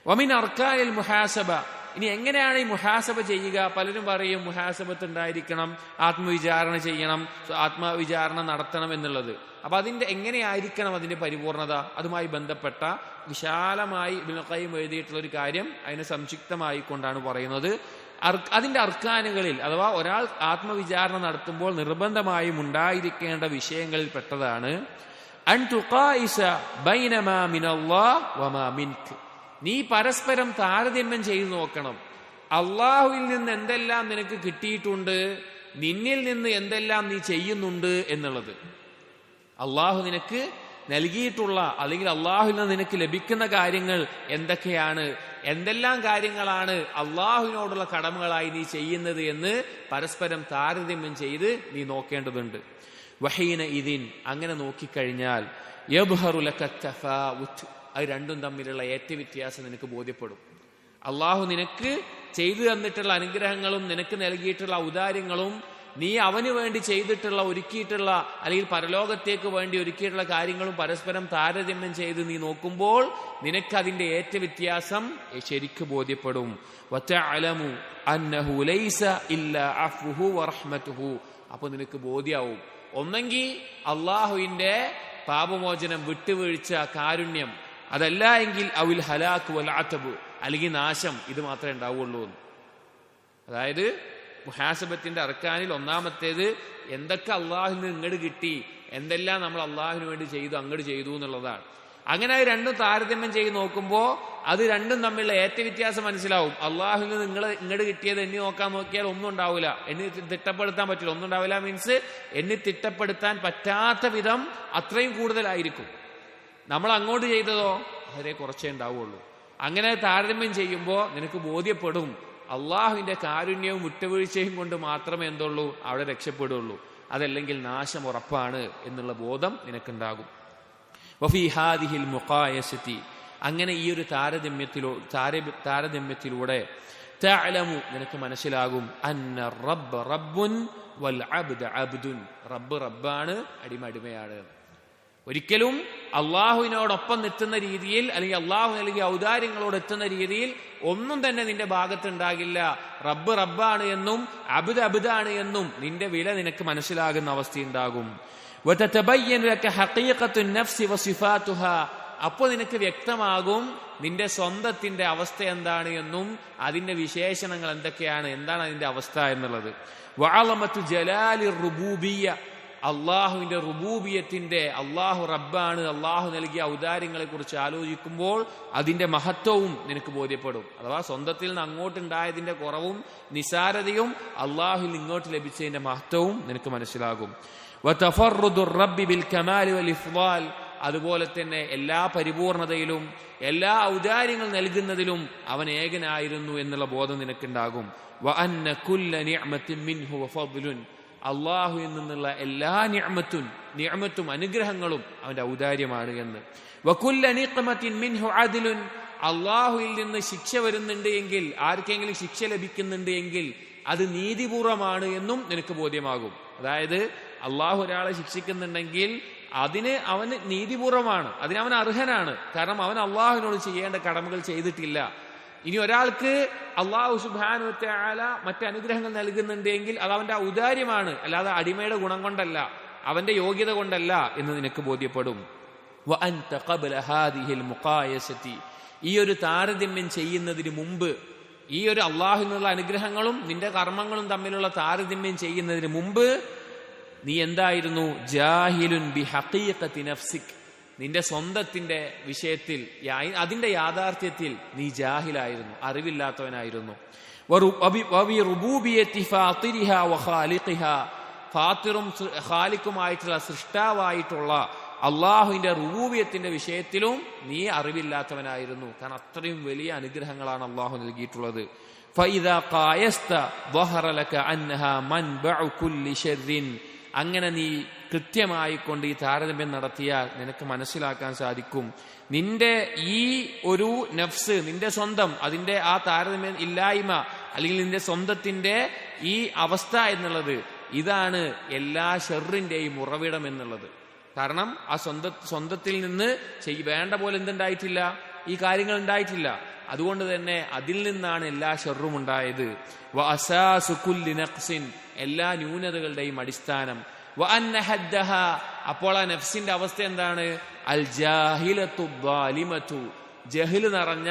വമിൻ അർക്കാനിൽ മുഹാസബ, ഇനി എങ്ങനെയാണ് ഈ മുഹാസബ ചെയ്യുക? പലരും പറയും മുഹാസബത്ത് ഉണ്ടായിരിക്കണം, ആത്മവിചാരണ ചെയ്യണം, ആത്മവിചാരണ നടത്തണം എന്നുള്ളത്. അപ്പൊ അതിന്റെ എങ്ങനെയായിരിക്കണം അതിന്റെ പരിപൂർണത? അതുമായി ബന്ധപ്പെട്ട വിശാലമായി ഇബ്നുൽ ഖയ്യിം എഴുതിയിട്ടുള്ള ഒരു കാര്യം അതിനെ സംക്ഷിപ്തമായി കൊണ്ടാണ് പറയുന്നത്. അതിന്റെ അർക്കാനുകളിൽ അഥവാ ഒരാൾ ആത്മവിചാരണ നടത്തുമ്പോൾ നിർബന്ധമായും ഉണ്ടായിരിക്കേണ്ട വിഷയങ്ങളിൽ പെട്ടതാണ് അൻ തുഖായിസ ബൈനമാ മിനല്ലാഹ് വമാ മിൻക. നീ പരസ്പരം താരതമ്യം ചെയ്തു നോക്കണം. അള്ളാഹുവിൽ നിന്ന് എന്തെല്ലാം നിനക്ക് കിട്ടിയിട്ടുണ്ട്, നിന്നിൽ നിന്ന് എന്തെല്ലാം നീ ചെയ്യുന്നുണ്ട് എന്നുള്ളത്. അള്ളാഹു നിനക്ക് നൽകിയിട്ടുള്ള അല്ലെങ്കിൽ അള്ളാഹുവിൽ നിന്ന് നിനക്ക് ലഭിക്കുന്ന കാര്യങ്ങൾ എന്തൊക്കെയാണ്, എന്തെല്ലാം കാര്യങ്ങളാണ് അള്ളാഹുവിനോടുള്ള കടമകളായി നീ ചെയ്യുന്നത് എന്ന് പരസ്പരം താരതമ്യം ചെയ്ത് നീ നോക്കേണ്ടതുണ്ട്. വഹീന ഇതിൻ, അങ്ങനെ നോക്കിക്കഴിഞ്ഞാൽ യബ്ഹറു ലക തഫാവുത്, അത് രണ്ടും തമ്മിലുള്ള വ്യത്യാസം നിനക്ക് ബോധ്യപ്പെടും. അള്ളാഹു നിനക്ക് ചെയ്തു തന്നിട്ടുള്ള അനുഗ്രഹങ്ങളും നിനക്ക് നൽകിയിട്ടുള്ള ഔദാര്യങ്ങളും നീ അവന് വേണ്ടി ചെയ്തിട്ടുള്ള ഒരുക്കിയിട്ടുള്ള അല്ലെങ്കിൽ പരലോകത്തേക്ക് വേണ്ടി ഒരുക്കിയിട്ടുള്ള കാര്യങ്ങളും പരസ്പരം താരതമ്യം ചെയ്ത് നീ നോക്കുമ്പോൾ നിനക്കതിന്റെ വ്യത്യാസം ശരിക്ക് ബോധ്യപ്പെടും. വതഅലമു അന്നഹു ലൈസ ഇല്ലാ അഫ്വുഹു വറഹ്മതുഹു, അപ്പോൾ നിനക്ക് ബോധ്യാവും ഒന്നെങ്കിൽ അള്ളാഹുവിന്റെ പാപമോചനം, വിട്ടുവീഴ്ച, കാരുണ്യം, അതല്ല എങ്കിൽ അവിൽ ഹലാക്ക് വൽ അതബ്, അല്ലെങ്കിൽ നാശം, ഇത് മാത്രമേ ഉണ്ടാവുള്ളൂ. അതായത് മുഹാസബത്തിന്റെ അർക്കാനിൽ ഒന്നാമത്തേത് എന്തൊക്കെ അള്ളാഹുവിൽ നിന്ന് ഇങ്ങോട്ട് കിട്ടി, എന്തെല്ലാം നമ്മൾ അള്ളാഹുവിന് വേണ്ടി ചെയ്തു, അങ്ങോട്ട് ചെയ്തു എന്നുള്ളതാണ്. അങ്ങനെ അത് രണ്ടും താരതമ്യം ചെയ്ത് നോക്കുമ്പോൾ അത് രണ്ടും തമ്മിലുള്ള വ്യത്യാസം മനസ്സിലാവും. അള്ളാഹുവിൽ നിന്ന് ഇങ്ങോട്ട് കിട്ടിയത് എണ്ണി നോക്കിയാൽ ഒന്നും ഉണ്ടാവില്ല, എണ്ണി തിട്ടപ്പെടുത്താൻ പറ്റില്ല. ഒന്നും ഉണ്ടാവില്ല മീൻസ് എണ്ണി തിട്ടപ്പെടുത്താൻ പറ്റാത്ത വിധം അത്രയും കൂടുതലായിരിക്കും. നമ്മൾ അങ്ങോട്ട് ചെയ്തതോ വളരെ കുറച്ചേ ഉണ്ടാവുള്ളൂ. അങ്ങനെ താരതമ്യം ചെയ്യുമ്പോൾ നിനക്ക് ബോധ്യപ്പെടും അള്ളാഹുവിന്റെ കാരുണ്യവും വിട്ടുവീഴ്ചയും കൊണ്ട് മാത്രമേ എന്തുള്ളൂ അവിടെ രക്ഷപ്പെടുള്ളൂ, അതല്ലെങ്കിൽ നാശം ഉറപ്പാണ് എന്നുള്ള ബോധം നിനക്കുണ്ടാകും. വഫീ ഹാദിഹിൽ മുഖായസതി, അങ്ങനെ ഈ ഒരു താരതമ്യത്തിലൂടെ തഅലമു, നിനക്ക് മനസ്സിലാകും അന്ന റബ്ബ റബ്ബുൻ വൽ അബ്ദ അബ്ദുൻ, റബ്ബ് റബ്ബാണ്, അടിമ അടിമയാണ്. ഒരിക്കലും അള്ളാഹുവിനോടൊപ്പം എത്തുന്ന രീതിയിൽ അല്ലെങ്കിൽ അള്ളാഹു നൽകിയ ഔദാര്യങ്ങളോട് എത്തുന്ന രീതിയിൽ ഒന്നും തന്നെ നിന്റെ ഭാഗത്തുണ്ടാകില്ല. റബ്ബ് റബ്ബാണ് എന്നും അബ്ദ് അബ്ദാണ് എന്നും നിന്റെ വില നിനക്ക് മനസ്സിലാകുന്ന അവസ്ഥയുണ്ടാകും. അപ്പോൾ നിനക്ക് വ്യക്തമാകും നിന്റെ സ്വന്തത്തിന്റെ അവസ്ഥ എന്താണ് എന്നും അതിന്റെ വിശേഷണങ്ങൾ എന്തൊക്കെയാണ്, എന്താണ് അതിന്റെ അവസ്ഥ എന്നുള്ളത്. വഅളമത്തു ജലാലിർ റുബൂബിയ്യ, അള്ളാഹുവിന്റെ റുബൂബിയത്തിന്റെ, അള്ളാഹു റബ്ബാണ്, അള്ളാഹു നൽകിയ ഔദാര്യങ്ങളെ കുറിച്ച് ആലോചിക്കുമ്പോൾ അതിന്റെ മഹത്വവും നിനക്ക് ബോധ്യപ്പെടും. അഥവാ സ്വന്തത്തിൽ നിന്ന് അങ്ങോട്ടുണ്ടായതിന്റെ കുറവും നിസാരതയും അള്ളാഹുവിൽ ഇങ്ങോട്ട് ലഭിച്ചതിന്റെ മഹത്വവും നിനക്ക് മനസ്സിലാകും. വതഫറുദുർ റബ്ബി ബിൽ കമാലി വൽ ഇഫ്ളാൽ, അതുപോലെ തന്നെ എല്ലാ പരിപൂർണതയിലും എല്ലാ ഔദാര്യങ്ങൾ നൽകുന്നതിലും അവൻ ഏകനായിരുന്നു എന്നുള്ള ബോധം നിനക്കുണ്ടാകും. വഅന്ന കുല്ല നിഅമത്തിൻ മിൻഹു വഫദ്ലുൻ, അള്ളാഹുവിൽ നിന്നുള്ള എല്ലാ നിഅമത്തും അനുഗ്രഹങ്ങളും അവന്റെ ഔദാര്യമാണ് എന്ന്. വകുല്ല നിഖമത്തിൻ മിൻഹു അദ്ലുൻ, അള്ളാഹുവിൽ നിന്ന് ശിക്ഷ വരുന്നുണ്ട് എങ്കിൽ, ആർക്കെങ്കിലും ശിക്ഷ ലഭിക്കുന്നുണ്ട് എങ്കിൽ അത് നീതിപൂർവമാണ് എന്നും നിനക്ക് ബോധ്യമാകും. അതായത് അള്ളാഹു ഒരാളെ ശിക്ഷിക്കുന്നുണ്ടെങ്കിൽ അതിന് അവന് നീതിപൂർവമാണ്, അതിനവൻ അർഹനാണ്. കാരണം അവൻ അള്ളാഹുവിനോട് ചെയ്യേണ്ട കടമകൾ ചെയ്തിട്ടില്ല. ഇനി ഒരാൾക്ക് അള്ളാഹു സുബ്ഹാനഹു വ തആല മറ്റ് അനുഗ്രഹങ്ങൾ നൽകുന്നുണ്ട് എങ്കിൽ അത് അവന്റെ ഔദാര്യമാണ്, അല്ലാതെ അടിമയുടെ ഗുണം കൊണ്ടല്ല, അവന്റെ യോഗ്യത കൊണ്ടല്ല എന്ന് നിനക്ക് ബോധ്യപ്പെടും. വഅൻത ഖബ്ല ഹാദിഹിൽ മുഖായസതി, ഈ ഒരു താരതമ്യം ചെയ്യുന്നതിന് മുമ്പ്, ഈ ഒരു അള്ളാഹുവിൽ നിന്നുള്ള അനുഗ്രഹങ്ങളും നിന്റെ കർമ്മങ്ങളും തമ്മിലുള്ള താരതമ്യം ചെയ്യുന്നതിന് മുമ്പ് നീ എന്തായിരുന്നു? ജാഹിലുൻ ബി ഹഖീഖത്തി നഫ്സിക്, നിന്റെ സ്വന്തത്തിന്റെ വിഷയത്തിൽ, അതിന്റെ യാഥാർത്ഥ്യത്തിൽ നീ ജാഹിലായിരുന്നു, അറിവില്ലാത്തവനായിരുന്നു. ഫാത്തിറും ഖാലിഖുമായിട്ടുള്ള സൃഷ്ടാവായിട്ടുള്ള അള്ളാഹുവിന്റെ റുബൂബിയത്തിന്റെ വിഷയത്തിലും നീ അറിവില്ലാത്തവനായിരുന്നു. കാരണം അത്രയും വലിയ അനുഗ്രഹങ്ങളാണ് അള്ളാഹു നൽകിയിട്ടുള്ളത്. അങ്ങനെ നീ കൃത്യമായി കൊണ്ട് ഈ താരതമ്യം നടത്തിയാൽ നിനക്ക് മനസ്സിലാക്കാൻ സാധിക്കും നിന്റെ ഈ ഒരു നഫ്സ്, നിന്റെ സ്വന്തം, അതിന്റെ ആ താരതമ്യം ഇല്ലായ്മ അല്ലെങ്കിൽ നിന്റെ സ്വന്തത്തിന്റെ ഈ അവസ്ഥ എന്നുള്ളത് ഇതാണ് എല്ലാ ഷർറിന്റെയും ഉറവിടം എന്നുള്ളത്. കാരണം ആ സ്വന്തത്തിൽ നിന്ന് വേണ്ട പോലെ എന്തുണ്ടായിട്ടില്ല, ഈ കാര്യങ്ങൾ ഉണ്ടായിട്ടില്ല. അതുകൊണ്ട് തന്നെ അതിൽ നിന്നാണ് എല്ലാ ഷർറും ഉണ്ടായത്. എല്ലാ ന്യൂനതകളുടെയും അടിസ്ഥാനം. അപ്പോൾ ആ നഫ്സിന്റെ അവസ്ഥ എന്താണ്? അൽ ജാഹിലത്തു ളാലിമതു, ജഹ്ല് നിറഞ്ഞ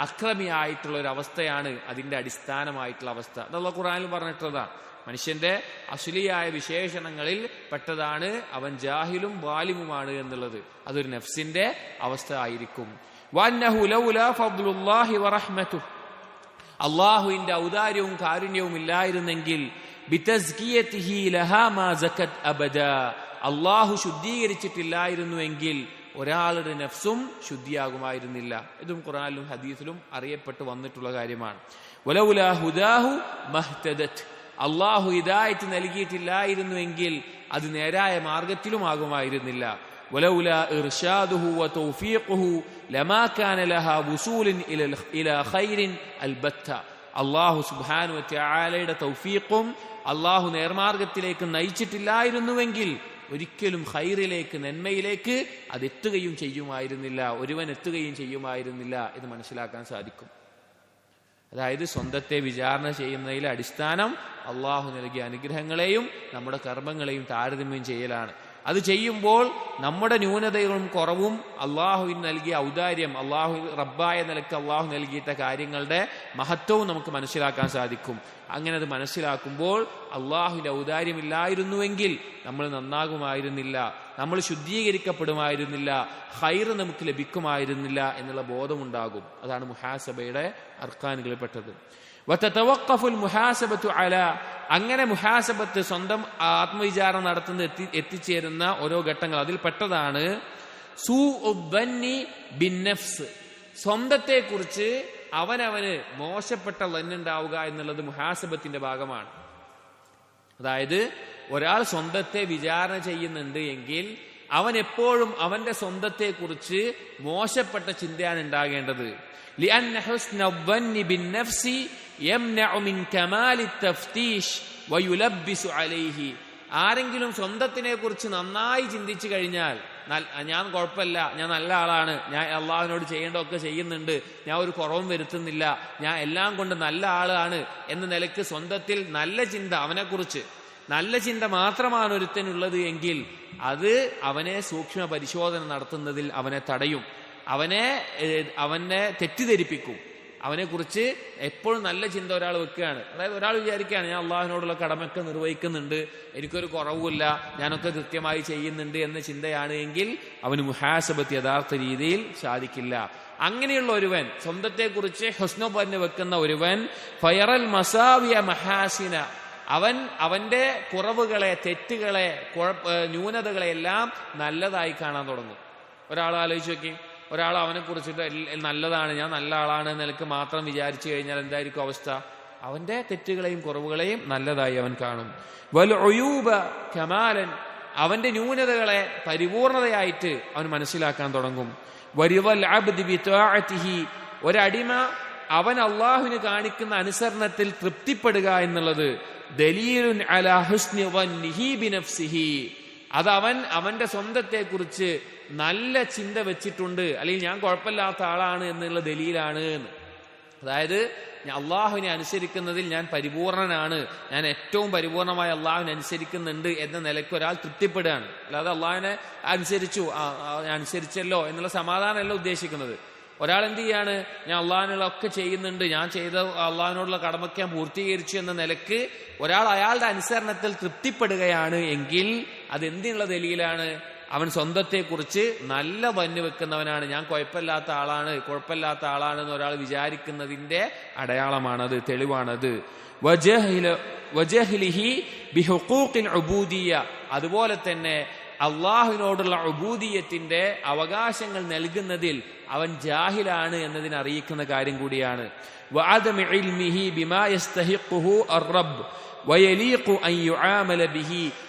അക്രമിയായിട്ടുള്ള ഒരു അവസ്ഥയാണ് അതിന്റെ അടിസ്ഥാനമായിട്ടുള്ള അവസ്ഥ. അല്ലാഹു ഖുർആനിൽ പറഞ്ഞിട്ടുള്ളതാണ്. മനുഷ്യന്റെ അസ്ലിയായ വിശേഷണങ്ങളിൽ പെട്ടതാണ് അവൻ ജാഹിലും വാലിമുമാണ് എന്നുള്ളത്. അതൊരു നഫ്സിന്റെ അവസ്ഥ ആയിരിക്കും. വഅന്നഹു ലൗലാ ഫദ്ലുല്ലാഹി വറഹ്മതുഹു, അല്ലാഹുവിന്റെ ഔദാര്യവും കാരുണ്യവും ഇല്ലായിരുന്നെങ്കിൽ ബിതസ്കിയതിഹി ലഹാ മാ സകത് അബദാ, അല്ലാഹു ശുദ്ധീകരിച്ചിട്ടില്ലായിരുന്നുവെങ്കിൽ ഒരാളുടെ നഫ്സും ശുദ്ധിയാകുമായിരുന്നില്ല. ഇതും ഖുർആനിലും ഹദീസിലും അറിയപ്പെട്ടു വന്നിട്ടുള്ള കാര്യമാണ്. വലൗലാ ഹുദാഹു മഹ്തദത്, അള്ളാഹു ഹിദായത്ത് നൽകിയിട്ടില്ലായിരുന്നുവെങ്കിൽ അത് നേരായ മാർഗത്തിലും ആകുമായിരുന്നില്ല. വലൗലാ ഇർഷാദുഹു വതൗഫീഖുഹു ലമാ കാന ലഹാ വുസൂലൻ ഇലാ ഖൈരിൻ അൽബത്ത, അള്ളാഹു സുബ്ഹാനഹു വതആലയുടെ തൗഫീഖും അള്ളാഹു നേർമാർഗത്തിലേക്ക് നയിച്ചിട്ടില്ലായിരുന്നുവെങ്കിൽ ഒരിക്കലും ഖൈറിലേക്ക്, നന്മയിലേക്ക് അത് എത്തുകയും ചെയ്യുമായിരുന്നില്ല, ഒരുവൻ എത്തുകയും ചെയ്യുമായിരുന്നില്ല എന്ന് മനസ്സിലാക്കാൻ സാധിക്കും. അതായത് സ്വന്തത്തെ വിചാരണ ചെയ്യുന്നതിലെ അടിസ്ഥാനം അള്ളാഹു നൽകിയ അനുഗ്രഹങ്ങളെയും നമ്മുടെ കർമ്മങ്ങളെയും താരതമ്യം ചെയ്യലാണ്. അത് ചെയ്യുമ്പോൾ നമ്മുടെ ന്യൂനതകളും കുറവും അള്ളാഹുവിന് നൽകിയ ഔദാര്യം, അള്ളാഹു റബ്ബായ നിലക്ക് അള്ളാഹു നൽകിയിട്ട കാര്യങ്ങളുടെ മഹത്വവും നമുക്ക് മനസ്സിലാക്കാൻ സാധിക്കും. അങ്ങനെ അത് മനസ്സിലാക്കുമ്പോൾ അള്ളാഹുവിന്റെ ഔദാര്യമില്ലായിരുന്നുവെങ്കിൽ നമ്മൾ നന്നാകുമായിരുന്നില്ല, നമ്മൾ ശുദ്ധീകരിക്കപ്പെടുമായിരുന്നില്ല, ഖൈറ് നമുക്ക് ലഭിക്കുമായിരുന്നില്ല എന്നുള്ള ബോധമുണ്ടാകും. അതാണ് മുഹാസബയുടെ അർക്കാനുകളിൽ പെട്ടത്. വതതവഖഫുൽ മുഹാസബത്തു അലാ, അങ്ങനെ മുഹാസബത്ത് സ്വന്തം ആത്മവിചാരണ നടത്തുന്ന എത്തിച്ചേരുന്ന ഓരോ ഘട്ടങ്ങൾ, അതിൽ പെട്ടതാണ് സൂഉദ്ദന്നി ബിന്നഫ്സ്, സ്വന്തത്തെ കുറിച്ച് അവനവന് മോശപ്പെട്ട ലന്നുണ്ടാവുക എന്നുള്ളത് മുഹാസബത്തിന്റെ ഭാഗമാണ്. അതായത് ഒരാൾ സ്വന്തത്തെ വിചാരണ ചെയ്യുന്നുണ്ട് എങ്കിൽ അവൻ എപ്പോഴും അവന്റെ സ്വന്തത്തെ കുറിച്ച് മോശപ്പെട്ട ചിന്തയാണ് ഉണ്ടാകേണ്ടത്. لأن حسن الظن بالنفس يمنع من كمال التفتيش ويلبس عليه. ആരെങ്കിലും സ്വന്തത്തിനെ കുറിച്ച് നന്നായി ചിന്തിച്ചു കഴിഞ്ഞാൽ, ഞാൻ കുഴപ്പമില്ല, ഞാൻ നല്ല ആളാണ്, ഞാൻ അള്ളാഹുവിനോട് ചെയ്യേണ്ടതൊക്കെ ചെയ്യുന്നുണ്ട്, ഞാൻ ഒരു കുറവും വരുത്തുന്നില്ല, ഞാൻ എല്ലാം കൊണ്ട് നല്ല ആളാണ് എന്ന നിലക്ക് സ്വന്തത്തിൽ നല്ല ചിന്ത, അവനെക്കുറിച്ച് നല്ല ചിന്ത മാത്രമാണ് ഒരുത്തനുള്ളത് എങ്കിൽ അത് അവനെ സൂക്ഷ്മ പരിശോധന നടത്തുന്നതിൽ അവനെ തടയും, അവനെ തെറ്റിദ്ധരിപ്പിക്കും. അവനെക്കുറിച്ച് എപ്പോഴും നല്ല ചിന്ത ഒരാൾ വെക്കുകയാണ്. അതായത് ഒരാൾ വിചാരിക്കുകയാണ് ഞാൻ അള്ളാഹുവിനോടുള്ള കടമയൊക്കെ നിർവഹിക്കുന്നുണ്ട്, എനിക്കൊരു കുറവുമില്ല, ഞാനൊക്കെ കൃത്യമായി ചെയ്യുന്നുണ്ട് എന്ന ചിന്തയാണ് എങ്കിൽ അവന് മുഹാസബത്ത് യഥാർത്ഥ രീതിയിൽ സാധിക്കില്ല. അങ്ങനെയുള്ള ഒരുവൻ, സ്വന്തത്തെക്കുറിച്ച് ഹുസ്നുബന്ന് വെക്കുന്ന ഒരുവൻ, ഫയറൽ മസാവിയ മഹാസിന, അവന്റെ കുറവുകളെ, തെറ്റുകളെ, ന്യൂനതകളെ എല്ലാം നല്ലതായി കാണാൻ തുടങ്ങും. ഒരാൾ ആലോചിച്ച് നോക്കി, ഒരാൾ അവനെ കുറിച്ചിട്ട് നല്ലതാണ്, ഞാൻ നല്ല ആളാണ് നിലക്ക് മാത്രം വിചാരിച്ചു കഴിഞ്ഞാൽ എന്തായിരിക്കും അവസ്ഥ? അവന്റെ തെറ്റുകളെയും കുറവുകളെയും നല്ലതായി അവൻ കാണും. വൽ ഉയൂബ കമാലൻ, അവന്റെ ന്യൂനതകളെ പരിപൂർണതയായിട്ട് അവൻ മനസ്സിലാക്കാൻ തുടങ്ങും. വരിവൽ അബ്ദി ബിതഅതിഹി, ഒരടിമ അവൻ അള്ളാഹുവിന് കാണിക്കുന്ന അനുസരണത്തിൽ തൃപ്തിപ്പെടുക എന്നുള്ളത് ദലീലുൻ അലാ ഹുസ്നി വന്നിഹി ബിനഫ്സിഹി, അത് അവന്റെ സ്വന്തത്തെ കുറിച്ച് നല്ല ചിന്ത വെച്ചിട്ടുണ്ട്, അല്ലെങ്കിൽ ഞാൻ കുഴപ്പമില്ലാത്ത ആളാണ് എന്നുള്ള ദലീലാണ്. അതായത് അള്ളാഹുവിനെ അനുസരിക്കുന്നതിൽ ഞാൻ പരിപൂർണനാണ്, ഞാൻ ഏറ്റവും പരിപൂർണമായി അള്ളാഹുവിനെ അനുസരിക്കുന്നുണ്ട് എന്ന നിലയ്ക്ക് ഒരാൾ തൃപ്തിപ്പെടുകയാണ്. അല്ലാതെ അള്ളാഹുവിനെ അനുസരിച്ചല്ലോ എന്നുള്ള സമാധാനമല്ല ഉദ്ദേശിക്കുന്നത്. ഒരാൾ എന്ത് ചെയ്യാണ്, ഞാൻ അള്ളാഹിനുള്ള ഒക്കെ ചെയ്യുന്നുണ്ട്, ഞാൻ ചെയ്ത അള്ളാഹിനോടുള്ള കടമയ്ക്ക് ഞാൻ പൂർത്തീകരിച്ചു എന്ന നിലക്ക് ഒരാൾ അയാളുടെ അനുസരണത്തിൽ തൃപ്തിപ്പെടുകയാണ് എങ്കിൽ അതെന്തിനുള്ള ദലീലാണ്? അവൻ സ്വന്തത്തെക്കുറിച്ച് നല്ല വന്നു വെക്കുന്നവനാണ്. ഞാൻ കുഴപ്പമില്ലാത്ത ആളാണെന്ന് ഒരാൾ വിചാരിക്കുന്നതിന്റെ അടയാളമാണത്, തെളിവാണത്. വജഹ്ലിഹി ബിഹുഖൂഖിൽ ഉബൂദിയ്യ, അതുപോലെ തന്നെ അള്ളാഹുവിനോടുള്ള ഉബൂദിയത്തിന്റെ അവകാശങ്ങൾ നൽകുന്നതിൽ അവൻ ജാഹിലാണ് എന്നതിനെ അറിയിക്കുന്ന കാര്യം കൂടിയാണ്. വഅദമി ഇൽമിഹി ബിമാ യസ്തഹിഖുഹു അർ-റബ്ബ് വയലീഖു അൻ യുആമല ബിഹി,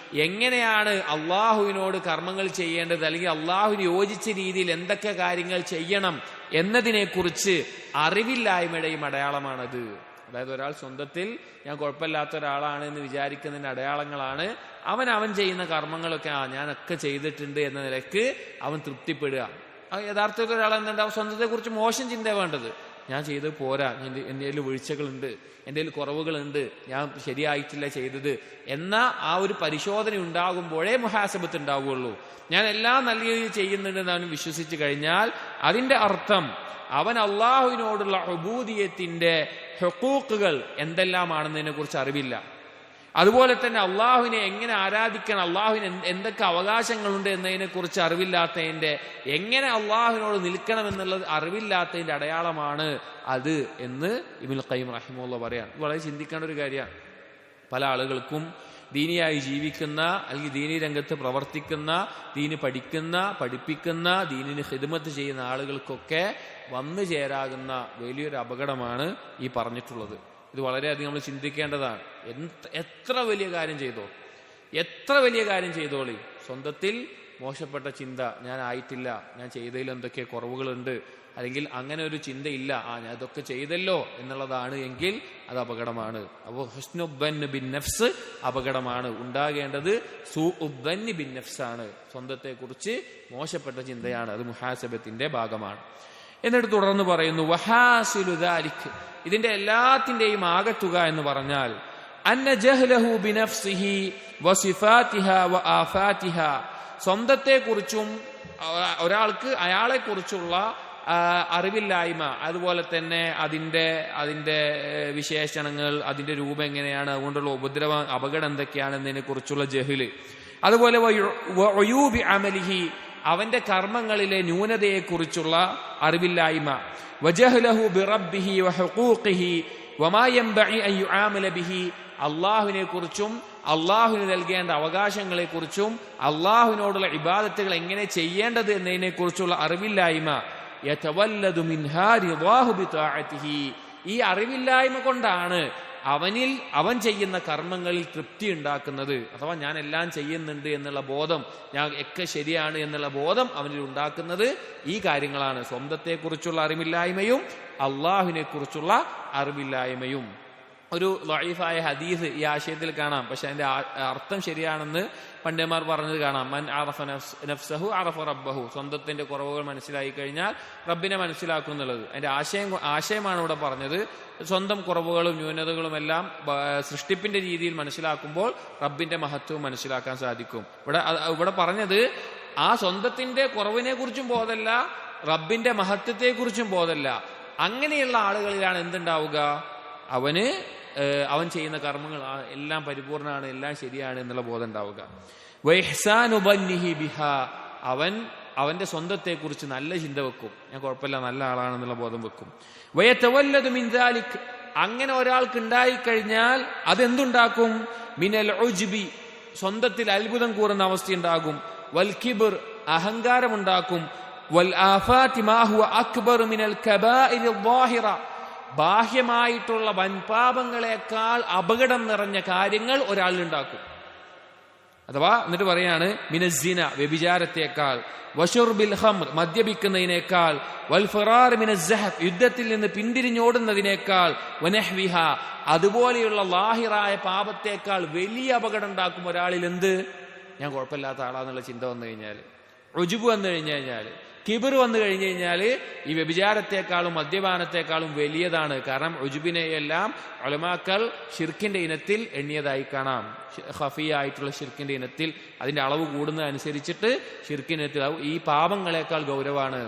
എങ്ങനെയാണ് അള്ളാഹുവിനോട് കർമ്മങ്ങൾ ചെയ്യേണ്ടത് അല്ലെങ്കിൽ അള്ളാഹുവിന് യോജിച്ച രീതിയിൽ എന്തൊക്കെ കാര്യങ്ങൾ ചെയ്യണം എന്നതിനെക്കുറിച്ച് അറിവില്ലായ്മയുടെയും അടയാളമാണത്. അതായത് ഒരാൾ സ്വന്തത്തിൽ ഞാൻ കുഴപ്പമില്ലാത്ത ഒരാളാണ് എന്ന് വിചാരിക്കുന്നതിന്റെ അടയാളങ്ങളാണ് അവൻ ചെയ്യുന്ന കർമ്മങ്ങളൊക്കെ ഞാനൊക്കെ ചെയ്തിട്ടുണ്ട് എന്ന നിലയ്ക്ക് അവൻ തൃപ്തിപ്പെടുക. യഥാർത്ഥത്തിൽ ഒരാൾ എന്തുണ്ടാവും, സ്വന്തത്തെക്കുറിച്ച് മോശം ചിന്ത വേണ്ടത്. ഞാൻ ചെയ്ത് പോരാ, എൻ്റെ വീഴ്ചകളുണ്ട്, എൻ്റെ കുറവുകളുണ്ട്, ഞാൻ ശരിയായിട്ടില്ല ചെയ്തത് എന്ന ആ ഒരു പരിശോധന ഉണ്ടാകുമ്പോഴേ മുഹാസബത്ത് ഉണ്ടാവുകയുള്ളൂ. ഞാൻ എല്ലാം നല്ല രീതിയിൽ ചെയ്യുന്നുണ്ടെന്ന് അവൻ വിശ്വസിച്ച് കഴിഞ്ഞാൽ അതിന്റെ അർത്ഥം അവൻ അള്ളാഹുവിനോടുള്ള ഉബൂദിയത്തിന്റെ ഹുഖൂഖുകൾ എന്തെല്ലാമാണെന്നതിനെ കുറിച്ച് അറിവില്ല. അതുപോലെ തന്നെ അള്ളാഹുവിനെ എങ്ങനെ ആരാധിക്കണം, അള്ളാഹുവിന് എന്തൊക്കെ അവകാശങ്ങളുണ്ട് എന്നതിനെ കുറിച്ച് അറിവില്ലാത്തതിന്റെ, എങ്ങനെ അള്ളാഹുവിനോട് നിൽക്കണം എന്നുള്ളത് അറിവില്ലാത്തതിന്റെ അടയാളമാണ് അത് എന്ന് ഇബ്നുൽ ഖയ്യിം റഹിമഹുല്ലാഹ് പറയാണ്. വളരെ ചിന്തിക്കേണ്ട ഒരു കാര്യമാണ്. പല ആളുകൾക്കും ദീനിയായി ജീവിക്കുന്ന അല്ലെങ്കിൽ ദീനി രംഗത്ത് പ്രവർത്തിക്കുന്ന, ദീന് പഠിപ്പിക്കുന്ന, ദീനിന് ഖിദ്മത്ത് ചെയ്യുന്ന ആളുകൾക്കൊക്കെ വന്നു ചേരാകുന്ന വലിയൊരു അപകടമാണ് ഈ പറഞ്ഞിട്ടുള്ളത്. ഇത് വളരെയധികം നമ്മൾ ചിന്തിക്കേണ്ടതാണ്. എത്ര വലിയ കാര്യം ചെയ്തോളി, സ്വന്തത്തിൽ മോശപ്പെട്ട ചിന്ത, ഞാൻ ആയിട്ടില്ല, ഞാൻ ചെയ്തതിൽ എന്തൊക്കെ കുറവുകളുണ്ട്, അല്ലെങ്കിൽ അങ്ങനെ ഒരു ചിന്തയില്ല, ഞാൻ ഇതൊക്കെ ചെയ്തല്ലോ എന്നുള്ളതാണ് എങ്കിൽ അത് അപകടമാണ്. അപ്പോൾ ഹുസ്നുദ്ദന്ന് ബിൻ നഫ്സ് അപകടമാണ്. ഉണ്ടാകേണ്ടത് സൂഉദ്ദന്ന് ബിൻ നഫ്സാണ്. സ്വന്തത്തെക്കുറിച്ച് മോശപ്പെട്ട ചിന്തയാണ്, അത് മുഹാസബത്തിന്റെ ഭാഗമാണ്. എന്നിട്ട് തുടർന്ന് പറയുന്നു വഹാസിലു ദാലിക്, ഇതിന്റെ എല്ലാത്തിന്റെയും ആകത്തുക എന്ന് പറഞ്ഞാൽ അന്ന ജഹ്ലഹു ബിനഫ്സിഹി വസിഫാതിഹാ വആഫാതിഹാ, സ്വന്തത്തെക്കുറിച്ചും ഒരാൾക്ക് അയാളെക്കുറിച്ചുള്ള അറിവില്ലായ്മ, അതുപോലെ തന്നെ അതിന്റെ വിശേഷണങ്ങൾ, അതിന്റെ രൂപം എങ്ങനെയാണ്, അതുകൊണ്ടുള്ള അപകടം എന്തൊക്കെയാണെന്നതിനെ കുറിച്ചുള്ള ജഹ്ല്, അതുപോലെ വഅയൂബി അമലിഹി, അവന്റെ കർമ്മങ്ങളിലെ ന്യൂനതയെക്കുറിച്ചുള്ള അറിവില്ലായ്മ, വജഹ്ലഹു ബിറബ്ബിഹി വഹുഖൂഖിഹി വമാ യൻബഗി അൻ യുആമല ബിഹി, അള്ളാഹുവിനെ കുറിച്ചും അള്ളാഹുവിന് നൽകേണ്ട അവകാശങ്ങളെക്കുറിച്ചും അള്ളാഹുവിനോടുള്ള ഇബാദത്തുകൾ എങ്ങനെ ചെയ്യേണ്ടത് എന്നതിനെ കുറിച്ചുള്ള അറിവില്ലായ്മ, യതവല്ലദു മിൻഹാ റിളാഹു ബിതാഅതിഹി, ഈ അറിവില്ലായ്മ കൊണ്ടാണ് അവൻ ചെയ്യുന്ന കർമ്മങ്ങളിൽ തൃപ്തി ഉണ്ടാക്കുന്നത്. അഥവാ ഞാൻ എല്ലാം ചെയ്യുന്നുണ്ട് എന്നുള്ള ബോധം, ഞാൻ ഒക്കെ ശരിയാണ് എന്നുള്ള ബോധം അവനിൽ ഉണ്ടാക്കുന്നത് ഈ കാര്യങ്ങളാണ്. സ്വന്തത്തെക്കുറിച്ചുള്ള അറിവില്ലായ്മയും അള്ളാഹുവിനെ കുറിച്ചുള്ള അറിവില്ലായ്മയും. ഒരു ലഈഫായ ഹദീസ് ഈ ആശയത്തിൽ കാണാം, പക്ഷെ അതിന്റെ അർത്ഥം ശരിയാണെന്ന് പണ്ഡിതന്മാർ പറഞ്ഞത് കാണാം. മൻ അറഫ നഫ്സഹു അറഫ റബ്ബഹു, സ്വന്തത്തിന്റെ കുറവുകൾ മനസ്സിലാക്കി കഴിഞ്ഞാൽ റബ്ബിനെ മനസ്സിലാക്കും എന്നുള്ളത്. അതിന്റെ ആശയമാണ് ഇവിടെ പറഞ്ഞത്. സ്വന്തം കുറവുകളും ന്യൂനതകളും എല്ലാം സൃഷ്ടിപ്പിന്റെ രീതിയിൽ മനസ്സിലാക്കുമ്പോൾ റബ്ബിന്റെ മഹത്വവും മനസ്സിലാക്കാൻ സാധിക്കും. ഇവിടെ പറഞ്ഞത് ആ സ്വന്തത്തിന്റെ കുറവിനെ കുറിച്ചും ബോധമല്ല, റബ്ബിന്റെ മഹത്വത്തെക്കുറിച്ചും ബോധമല്ല. അങ്ങനെയുള്ള ആളുകളിലാണ് എന്തുണ്ടാവുക, അവൻ ചെയ്യുന്ന കർമ്മങ്ങൾ എല്ലാം പരിപൂർണമാണ്, എല്ലാം ശരിയാണ് എന്നുള്ള ബോധം ഉണ്ടാവുക. വഇഹ്സാനു ബന്നിഹി ബിഹാ, അവന്റെ സ്വന്തത്തെക്കുറിച്ച് നല്ല ചിന്ത വെക്കും, ഞാൻ കുഴപ്പമില്ല, നല്ല ആളാണെന്നുള്ള ബോധം വെക്കും. വയതവല്ലദു മിൻ ദാലിക്, അങ്ങനെ ഒരാൾക്ക് ഉണ്ടായിക്കഴിഞ്ഞാൽ അതെന്തുണ്ടാക്കും, മിനൽ ഉജ്ബി, സ്വന്തത്തിൽ അത്ഭുതം കൂറുന്ന അവസ്ഥയുണ്ടാകും. വൽ കിബ്ർ, അഹങ്കാരമുണ്ടാക്കും. വൽ ആഫാതി മാ ഹുവ അക്ബർ മിനൽ കബാഇരി ളാഹിറ, ബാഹ്യമായിട്ടുള്ള വൻപാപങ്ങളെക്കാൾ അപകടം നിറഞ്ഞ കാര്യങ്ങൾ ഒരാളിലുണ്ടാക്കും. അഥവാ എന്നിട്ട് പറയാണ് മിനസ്സിന, വ്യഭിചാരത്തെക്കാൾ, വശുർബിൽ ഖംർ, മദ്യപിക്കുന്നതിനേക്കാൾ, വൽ ഫിറാർ മിനസ്സഹഫ്, യുദ്ധത്തിൽ നിന്ന് പിന്തിരിഞ്ഞോടുന്നതിനേക്കാൾ, വനഹ്വിഹ, അതുപോലെയുള്ള ലാഹിറായ പാപത്തേക്കാൾ വലിയ അപകടം ഉണ്ടാക്കും ഒരാളിൽ. എന്ത്, ഞാൻ കുഴപ്പമില്ലാത്ത ആളാന്നുള്ള ചിന്ത വന്നു കഴിഞ്ഞാൽ, ഉജ്ബ് വന്നു കഴിഞ്ഞാൽ, കിബർ വന്നു കഴിഞ്ഞു കഴിഞ്ഞാൽ ഈ വ്യഭിചാരത്തെക്കാളും മദ്യപാനത്തെക്കാളും വലിയതാണ്. കാരണം ഉജ്ബിനെയെല്ലാം ഉലമാക്കൾ ഷിർക്കിന്റെ ഇനത്തിൽ എണ്ണിയതായി കാണാം. ഖഫിയായിട്ടുള്ള ഷിർക്കിന്റെ ഇനത്തിൽ അതിന്റെ അളവ് കൂടുന്നതനുസരിച്ചിട്ട് ഷിർക്കിനത്തിൽ ഈ പാപങ്ങളെക്കാൾ ഗൗരവമാണ്.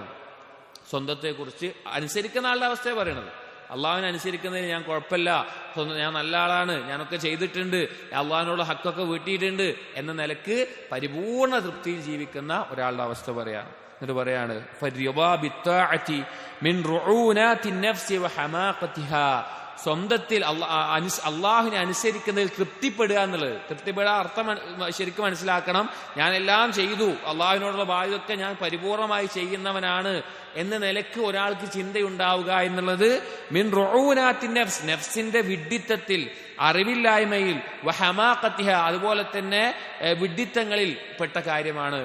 സ്വന്തത്തെക്കുറിച്ച് അനുസരിക്കുന്ന ആളുടെ അവസ്ഥയെ പറയണത്, അള്ളാഹുവിനെ അനുസരിക്കുന്നതിന് ഞാൻ കുഴപ്പമില്ല, ഞാൻ നല്ല ആളാണ്, ഞാനൊക്കെ ചെയ്തിട്ടുണ്ട്, അള്ളാഹിനോട് ഹക്കൊക്കെ വീട്ടിയിട്ടുണ്ട് എന്ന നിലക്ക് പരിപൂർണ തൃപ്തിയിൽ ജീവിക്കുന്ന ഒരാളുടെ അവസ്ഥ പറയാണ്. എന്നിട്ട് പറയാണ് സ്വന്തത്തിൽ അള്ളാഹുവിനെ അനുസരിക്കുന്നതിൽ തൃപ്തിപ്പെടുക എന്നുള്ളത്. തൃപ്തിപ്പെടാൻ അർത്ഥം ശരിക്കും മനസ്സിലാക്കണം. ഞാൻ എല്ലാം ചെയ്തു, അള്ളാഹുവിനോടുള്ള ബാധ്യതയൊക്കെ ഞാൻ പരിപൂർണമായി ചെയ്യുന്നവനാണ് എന്ന നിലക്ക് ഒരാൾക്ക് ചിന്തയുണ്ടാവുക എന്നുള്ളത് മിൻ റുഊനാത്തി നഫ്സ്, നഫ്സിന്റെ വിഡ്ഢിത്തത്തിൽ, അറിവില്ലായ്മയിൽ, വഹമാഖത്തിഹ, അതുപോലെ തന്നെ വിഡ്ഢിത്തങ്ങളിൽ പെട്ട കാര്യമാണ്.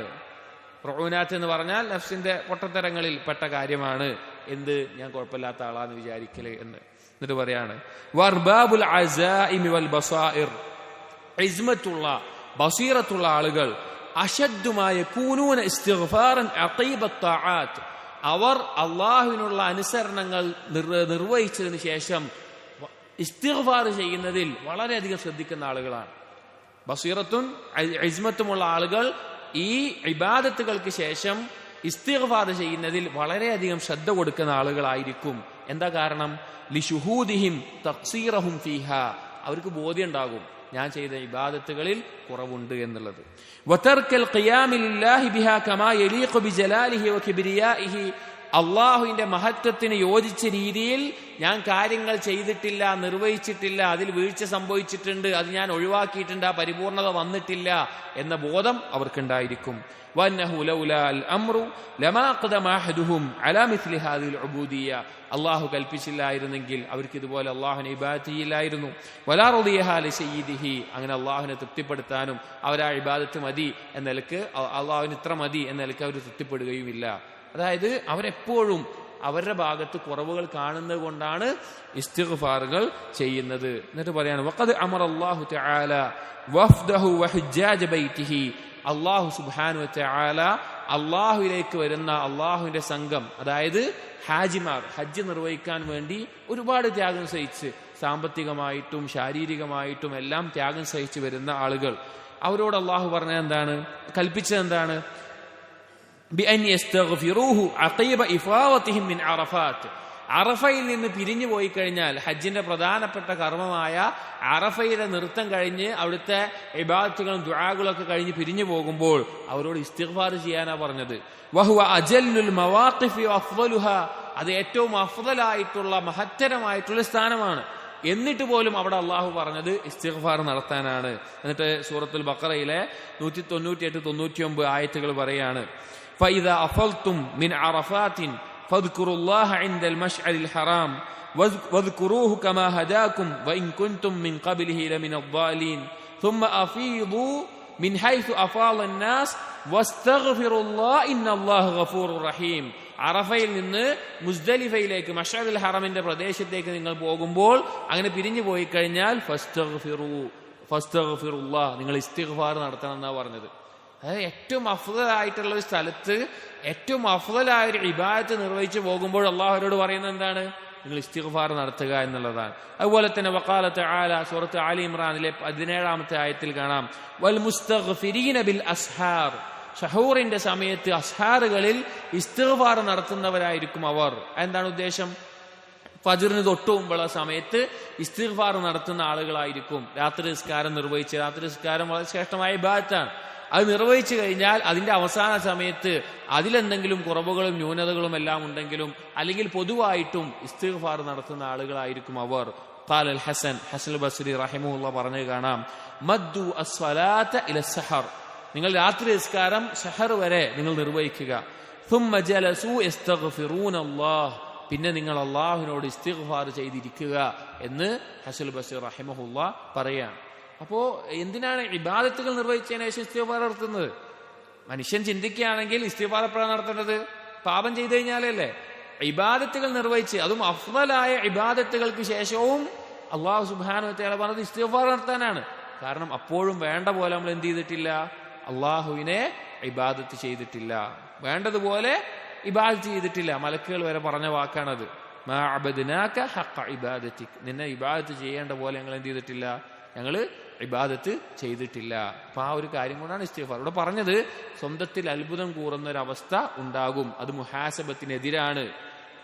റുഊനാത്ത് എന്ന് പറഞ്ഞാൽ നഫ്സിന്റെ പൊട്ടത്തരങ്ങളിൽ പെട്ട കാര്യമാണ്. എന്ത്, ഞാൻ കുഴപ്പമില്ലാത്ത ആളാന്ന് വിചാരിക്കല് എന്ന്. എന്നിട്ട് പറയാണ് വർബാബുൽ അസാഇമി വൽ ബസായിർ, ഇസ്മത്തുള്ള ബസീറത്തുള്ള ആളുകൾ അശദ്ദുമായ കൂനൂന ഇസ്തിഗ്ഫാറൻ അഖീബത്ത് തആത്ത്, അവർ അള്ളാഹുവിനുള്ള അനുസരണങ്ങൾ നിർവഹിച്ചതിന് ശേഷം ഇസ്തിഗ്ഫാർ ചെയ്യുന്നതിൽ വളരെയധികം ശ്രദ്ധിക്കുന്ന ആളുകളാണ്. ബസീറത്തും ഇസ്മത്തുമുള്ള ആളുകൾ ഈ ഇബാദത്തുകൾക്ക് ശേഷം ഇസ്തിഗ്ഫാർ ചെയ്യുന്നതിൽ വളരെയധികം ശ്രദ്ധ കൊടുക്കുന്ന ആളുകളായിരിക്കും. എന്താ കാരണം? ലിശുഹൂദിഹിം തഖ്സീറഹും ഫീഹാ, അവർക്ക് ബോധ്യം ഉണ്ടാകും ഞാൻ ചെയ്ത ഇബാദത്തുകളിൽ കുറവുണ്ട് എന്നുള്ളത്. വതർക്കൽ ഖിയാമി ലില്ലാഹി ബിഹാ കമാ യലീഖു ബിജലാലിഹി വകിബ്രിയാഇഹി, അള്ളാഹുവിന്റെ മഹത്വത്തിന് യോജിച്ച രീതിയിൽ ഞാൻ കാര്യങ്ങൾ ചെയ്തിട്ടില്ല, നിർവഹിച്ചിട്ടില്ല, അതിൽ വീഴ്ച സംഭവിച്ചിട്ടുണ്ട്, അത് ഞാൻ ഒഴിവാക്കിയിട്ടുണ്ട്, ആ പരിപൂർണത വന്നിട്ടില്ല എന്ന ബോധം അവർക്കുണ്ടായിരിക്കും. വന്നഹു ലൗലാ അൽ അംറു ലമാ ഖദമ അഹദുഹും അലാ മിസ്ലി ഹാദിഹിൽ ഉബൂദിയ്യ, അള്ളാഹു കൽപ്പിച്ചില്ലായിരുന്നെങ്കിൽ അവർക്ക് ഇതുപോലെ അള്ളാഹുവിനെ ഇബാദത്ത് ചെയ്യില്ലായിരുന്നു. വലാ റളിയഹാ ലിസയ്യിദിഹി, അങ്ങനെ അള്ളാഹുവിനെ തൃപ്തിപ്പെടുത്താനും അവരാ ഇബാദത്ത് മതി എന്ന നിലക്ക്, അള്ളാഹുവിന് ഇത്ര മതി എന്ന നിലക്ക് അവർ തൃപ്തിപ്പെടുകയുമില്ല. അതായത് അവരെപ്പോഴും അവരുടെ ഭാഗത്ത് കുറവുകൾ കാണുന്നത് കൊണ്ടാണ് ഇസ്തിഗ്ഫാറുകൾ ചെയ്യുന്നത്. എന്നിട്ട് പറയാണ് വഖദ് അമറല്ലാഹു തആല വഫ്ദഹു വഹുജ്ജാജ ബൈതിഹി, അല്ലാഹു സുബ്ഹാനഹു വതആല അള്ളാഹുവിലേക്ക് വരുന്ന അള്ളാഹുവിന്റെ സംഘം, അതായത് ഹാജിമാർ, ഹജ്ജ് നിർവഹിക്കാൻ വേണ്ടി ഒരുപാട് ത്യാഗം സഹിച്ച്, സാമ്പത്തികമായിട്ടും ശാരീരികമായിട്ടും എല്ലാം ത്യാഗം സഹിച്ച് വരുന്ന ആളുകൾ, അവരോട് അള്ളാഹു പറഞ്ഞത് എന്താണ്, കൽപ്പിച്ചത് എന്താണ്? ബിഅൻ യസ്തഗ്ഫിറൂഹു അഖീബ ഇഫാദതിഹിം മിൻ അറഫാത്ത്, അറഫയിൽ നിന്ന് പിരിഞ്ഞു പോയി കഴിഞ്ഞാൽ, ഹജ്ജിന്റെ പ്രധാനപ്പെട്ട കർമ്മമായ അറഫയിലെ നൃത്തം കഴിഞ്ഞ് അവിടുത്തെ ഇബാദത്തുകളും ദുആകളൊക്കെ കഴിഞ്ഞ് പിരിഞ്ഞു പോകുമ്പോൾ അവരോട് ഇസ്തിഗ്ഫാർ ചെയ്യാനാ പറഞ്ഞത്. വഹുവ അജല്ലുൽ മവാഖിഫി വഅഫ്ളലുഹാ, അത് ഏറ്റവും അഫ്ളലായിട്ടുള്ള മഹത്തരമായിട്ടുള്ള സ്ഥാനമാണ്. എന്നിട്ട് പോലും അവിടെ അള്ളാഹു പറഞ്ഞത് ഇസ്തിഗ്ഫാർ നടത്താനാണ്. എന്നിട്ട് സൂറത്തുൽ ബഖറയിലെ 198-99 ആയത്തുകൾ പറയാണ് ഫഇദാ അഫൽതും മിൻ അറഫാത്തിൻ ഫദ്കുറുല്ലാഹ ഇൻദൽ മശ്അരിൽ ഹറാം വദ്കുറൂഹു കമാ ഹദാകും വഇൻ കുൻതും മിൻ ഖബ്ലിഹി ലമിനൽ ളാലീൻ ثم أفيضوا من حيث أفاض الناس واستغفروا الله إن الله غفور رحيم. അറഫയിൽ നിന്ന് മുസ്ദലിഫയിലേക്ക്, മശ്അറുൽ ഹറമിന്റെ പ്രദേശത്തേക്ക് നിങ്ങൾ പോകുമ്പോൾ അങ്ങനെ പിരിഞ്ഞു പോയി കഴിഞ്ഞാൽ ഫസ്തഗ്ഫിറുല്ലാഹ്, നിങ്ങൾ ഇസ്തിഗ്ഫാർ നടത്തണം എന്നാ പറഞ്ഞത്. അതായത് ഏറ്റവും അഫ്ളലായിട്ടുള്ള ഒരു സ്ഥലത്ത് ഏറ്റവും അഫ്ളലായ ഒരു ഇബാദത്ത് നിർവഹിച്ചു പോകുമ്പോൾ അള്ളാഹു അവരോട് പറയുന്നത് എന്താണ്? നിങ്ങൾ ഇസ്തിഗ്ഫാർ നടത്തുക എന്നുള്ളതാണ്. അതുപോലെ തന്നെ വഖാല തആല സൂറത്ത് ആലി ഇംറാനിലെ 17-ാമത്തെ ആയത്തിൽ കാണാം വൽ മുസ്തഗ്ഫിരീന ബിൽ അസ്ഹാർ, സഹൂറിന്റെ സമയത്ത് അസ്ഹാറുകളിൽ ഇസ്തിഗ്ഫാർ നടത്തുന്നവരായിരിക്കും അവർ. എന്താണ് ഉദ്ദേശം? ഫജ്റിന് തൊട്ടു മുമ്പുള്ള സമയത്ത് ഇസ്തിഗ്ഫാർ നടത്തുന്ന ആളുകളായിരിക്കും. രാത്രി നിസ്കാരം നിർവഹിച്ച്, രാത്രി നിസ്കാരം വളരെ ശ്രേഷ്ഠമായ ഇബാദത്താണ്, അത് നിർവഹിച്ചു കഴിഞ്ഞാൽ അതിന്റെ അവസാന സമയത്ത് അതിലെന്തെങ്കിലും കുറവുകളും ന്യൂനതകളും എല്ലാം ഉണ്ടെങ്കിലും അല്ലെങ്കിൽ പൊതുവായിട്ടും ഇസ്തിഗ്ഫാർ നടത്തുന്ന ആളുകളായിരിക്കും അവർ. ഖാലൽ ഹസൻ ബസ്രി റഹിമഹുല്ലാഹ് പറഞ്ഞു കാണാം മദ്ദു അസ്സലാത ഇല സഹർ, നിങ്ങൾ രാത്രി നിസ്കാരം സഹർ വരെ നിങ്ങൾ നിർവഹിക്കുക. ثم جلسوا يستغفرون الله, പിന്നെ നിങ്ങൾ അള്ളാഹുവിനോട് ഇസ്തിഗ്ഫാർ ചെയ്തിരിക്കുക എന്ന് ഹസൻ ബസ്രി റഹിമഹുല്ലാഹ് പറയാണ്. അപ്പോ എന്തിനാണ് ഇബാദത്തുകൾ നിർവഹിച്ചതിന് ശേഷം ഇസ്തിഗ്ഫാർ നടത്തുന്നത്? മനുഷ്യൻ ചിന്തിക്കുകയാണെങ്കിൽ ഇസ്തിഗ്ഫാർ എപ്പോഴാണ് നടത്തേണ്ടത്? പാപം ചെയ്തു കഴിഞ്ഞാലല്ലേ. ഇബാദത്തുകൾ നിർവഹിച്ച്, അതും അഫ്ളലായ ഇബാദത്തുകൾക്ക് ശേഷവും അള്ളാഹു സുബ്ഹാനഹു വ തആല പറഞ്ഞത് ഇസ്തിഗ്ഫാർ നടത്താനാണ്. കാരണം അപ്പോഴും വേണ്ട പോലെ നമ്മൾ എന്ത് ചെയ്തിട്ടില്ല? അള്ളാഹുവിനെ ഇബാദത്ത് ചെയ്തിട്ടില്ല, വേണ്ടതുപോലെ ഇബാദത്ത് ചെയ്തിട്ടില്ല. മലക്കുകൾ വരെ പറഞ്ഞ വാക്കാണത്, മാ അബദ്നാക ഹഖ ഇബാദതിക്, നിന്നെ ഇബാദത്ത് ചെയ്യേണ്ട പോലെ ഞങ്ങൾ എന്ത് ചെയ്തിട്ടില്ല? ഞങ്ങൾ ഇബാദത്ത് ചെയ്തിട്ടില്ല. അപ്പൊ ആ ഒരു കാര്യം കൊണ്ടാണ് ഇസ്തിഗ്ഫാർ ഇവിടെ പറഞ്ഞത്. സ്വന്തത്തിൽ അത്ഭുതം കൂറുന്ന ഒരവസ്ഥ ഉണ്ടാകും, അത് മുഹാസബത്തിനെതിരാണ്.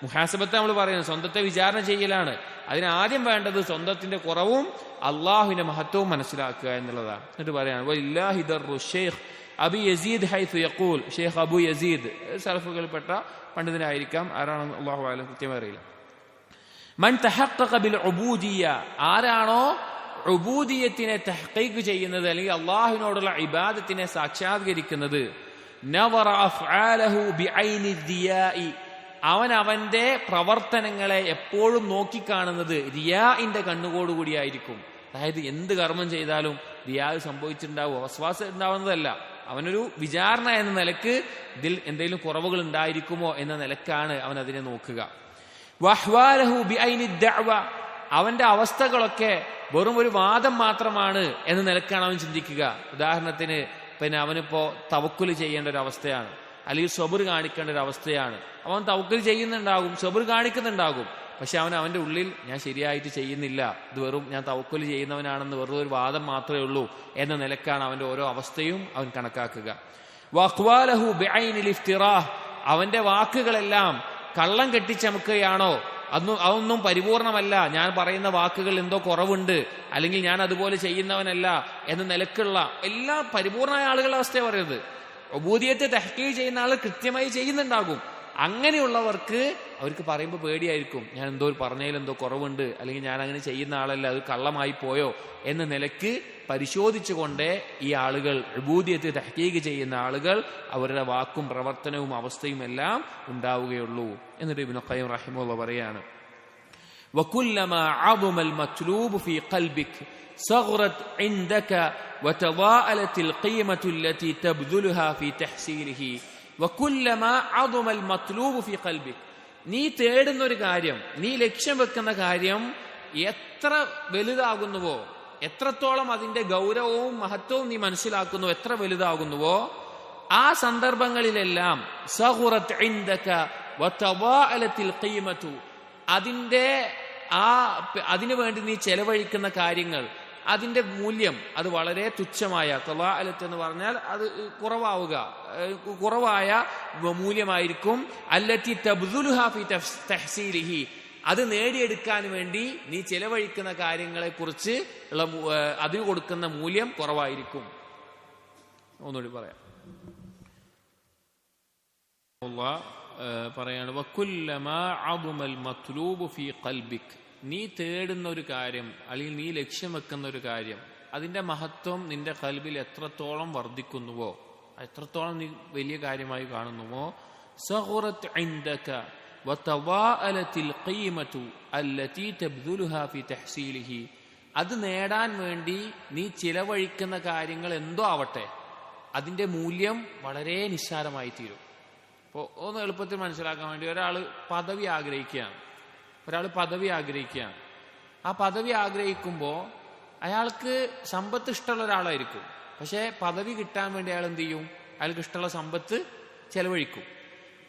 മുഹാസബത്തെ നമ്മൾ പറയുന്നത് സ്വന്തത്തെ വിചാരണ ചെയ്യലാണ്. അതിനാദ്യം വേണ്ടത് സ്വന്തത്തിന്റെ കുറവും അള്ളാഹുവിന്റെ മഹത്വവും മനസ്സിലാക്കുക എന്നുള്ളതാണ്. എന്നിട്ട് പറയാണ് വലില്ലാഹി ദർറു ഷെയ്ഖ് അബി യസീദ് ഹൈസു യഖൂൽ, ഷെയ്ഖ് അബു യസീദ് സലഫുകളിൽപ്പെട്ട പണ്ഡിതനായിരിക്കാം, ആരാണെന്ന് അള്ളാഹു അലം കൃത്യമായി അറിയില്ല. മൻ തഹഖഖ ബിൽ ഉബൂദിയ്യ, ആരാണോ ഉബൂദിയത്തിനെ തഹ്ഖീഖ് ചെയ്യുന്നത് അല്ലെങ്കിൽ അള്ളാഹുവിനോടുള്ള ഇബാദത്തിനെ സാക്ഷാത്കരിക്കുന്നത്, നവറ അഫ്ആലഹു ബിഐനി ദിയാഇ, അവൻ അവന്റെ പ്രവർത്തനങ്ങളെ എപ്പോഴും നോക്കിക്കാണുന്നത് റിയാഇന്റെ കണ്ണുകോടുകൂടിയായിരിക്കും. അതായത് എന്ത് കർമ്മം ചെയ്താലും റിയാ സംഭവിച്ചിട്ടുണ്ടാവും, വസ്വാസം ഉണ്ടാവുന്നതല്ല. അവനൊരു വിചാരണ എന്ന നിലക്ക് ഇതിൽ എന്തെങ്കിലും കുറവുകൾ ഉണ്ടായിരിക്കുമോ എന്ന നിലക്കാണ് അവൻ അതിനെ നോക്കുക. വഹ്വാലഹു ബിഐനി ദഅവ, അവന്റെ അവസ്ഥകളൊക്കെ വെറും ഒരു വാദം മാത്രമാണ് എന്ന നിലക്കാണ് അവൻ ചിന്തിക്കുക. ഉദാഹരണത്തിന് പിന്നെ അവനിപ്പോ തവക്കുൽ ചെയ്യേണ്ട ഒരു അവസ്ഥയാണ്, അല്ലെങ്കിൽ സബർ കാണിക്കേണ്ട ഒരു അവസ്ഥയാണ്. അവൻ തവക്കുൽ ചെയ്യുന്നുണ്ടാകും, സബർ കാണിക്കുന്നുണ്ടാകും, പക്ഷെ അവന്റെ ഉള്ളിൽ ഞാൻ ശരിയായിട്ട് ചെയ്യുന്നില്ല, ഇത് വെറും ഞാൻ തവക്കുൽ ചെയ്യുന്നവനാണെന്ന് വെറും ഒരു വാദം മാത്രമേ ഉള്ളൂ എന്ന നിലക്കാണ് അവന്റെ ഓരോ അവസ്ഥയും അവൻ കണക്കാക്കുക. വഖ്വാലഹു ബിഐനിൽ ഇഫ്തിറാഹ്, അവന്റെ വാക്കുകളെല്ലാം കള്ളം കെട്ടിച്ചമക്കുകയാണോ, അതൊന്നും പരിപൂർണമല്ല, ഞാൻ പറയുന്ന വാക്കുകൾ എന്തോ കുറവുണ്ട്, അല്ലെങ്കിൽ ഞാൻ അതുപോലെ ചെയ്യുന്നവനല്ല എന്ന നിലക്കുള്ള എല്ലാ പരിപൂർണമായ ആളുകളുടെ അവസ്ഥയെ പറയുന്നത്. ഉബൂദിയത്തെ തഹ്ഖീഖ് ചെയ്യുന്ന ആൾ കൃത്യമായി ചെയ്യുന്നുണ്ടാകും. അങ്ങനെയുള്ളവർക്ക് അവർക്ക് പറയുമ്പോൾ പേടിയായിരിക്കും, ഞാൻ എന്തോ പറഞ്ഞതിൽ എന്തോ കുറവുണ്ട്, അല്ലെങ്കിൽ ഞാൻ അങ്ങനെ ചെയ്യുന്ന ആളല്ല, അത് കള്ളമായി പോയോ എന്ന നിലക്ക് പരിശോധിച്ചുകൊണ്ടേ ഈ ആളുകൾ ഉബൂദിയത്തെ തഹ്ഖീഖ് ചെയ്യുന്ന ആളുകൾ അവരുടെ വാക്കും പ്രവർത്തനവും അവസ്ഥയും എല്ലാം ഉണ്ടാവുകയുള്ളൂ. എന്നിട്ട് ഇബ്നു ഖയ്യിം റഹിമഹുല്ലാഹ് പറയാണ്, വകുല്ലമാ അദമൽ മത്ലൂബ് ഫീ ഖൽബിക് സഗ്റത് ഇൻദക വതദാഅലത്തിൽ ഖീമതു അല്ലതി തബ്ദുലുഹാ ഫീ തഹ്സീലിഹി വകുല്ലമാ അദമൽ മത്ലൂബ് ഫീ ഖൽബിക്, നീ തേടുന്ന ഒരു കാര്യം, നീ ലക്ഷ്യം വെക്കുന്ന കാര്യം എത്ര വലുതാകുന്നുവോ, എത്രത്തോളം അതിന്റെ ഗൗരവവും മഹത്വവും നീ മനസ്സിലാക്കുന്നു, എത്ര വലുതാകുന്നുവോ ആ സന്ദർഭങ്ങളിലെല്ലാം സഗ്റത് ഇൻദക വതദാഅലത്തിൽ ഖീമതു, അതിനു വേണ്ടി നീ ചെലവഴിക്കുന്ന കാര്യങ്ങൾ, അതിന്റെ മൂല്യം അത് വളരെ തുച്ഛമായ, തദാഅലത്ത് എന്ന് പറഞ്ഞാൽ അത് കുറവായ മൂല്യമായിരിക്കും. അല്ലത്തി തബ്ദുലുഹാ ഫീ തഹ്സീലിഹി, അത് നേടിയെടുക്കാൻ വേണ്ടി നീ ചെലവഴിക്കുന്ന കാര്യങ്ങളെ കുറിച്ച് ഉള്ള അതിന് കൊടുക്കുന്ന മൂല്യം കുറവായിരിക്കും. ഒന്നുകൂടി പറയാം. പറയാണ് വകുല്ലമാ അദമൽ മത്ലൂബ് ഫീ ഖൽബിക്, നീ തേടുന്ന ഒരു കാര്യം അല്ലെങ്കിൽ നീ ലക്ഷ്യം വെക്കുന്ന ഒരു കാര്യം, അതിന്റെ മഹത്വം നിന്റെ ഖൽബിൽ എത്രത്തോളം വർദ്ധിക്കുന്നുവോ, എത്രത്തോളം നീ വലിയ കാര്യമായി കാണുന്നുവോ, സഗ്റത് ഇൻദക വതദാഅലത്തിൽ ഖീമതു അല്ലതി തബ്ദുലുഹാ ഫീ തഹ്സീലിഹി, അത് നേടാൻ വേണ്ടി നീ ചിലവഴിക്കുന്ന കാര്യങ്ങൾ എന്തോ ആവട്ടെ, അതിന്റെ മൂല്യം വളരെ നിസ്സാരമായി തീരും. ഇപ്പോൾ ഒന്ന് എളുപ്പത്തിൽ മനസ്സിലാക്കാൻ വേണ്ടി, ഒരാൾ പദവി ആഗ്രഹിക്കുകയാണ്. ആ പദവി ആഗ്രഹിക്കുമ്പോൾ അയാൾക്ക് സമ്പത്ത് ഇഷ്ടമുള്ള ഒരാളായിരിക്കും, പക്ഷെ പദവി കിട്ടാൻ വേണ്ടി അയാൾ എന്ത് ചെയ്യും, അയാൾക്ക് ഇഷ്ടമുള്ള സമ്പത്ത് ചെലവഴിക്കും.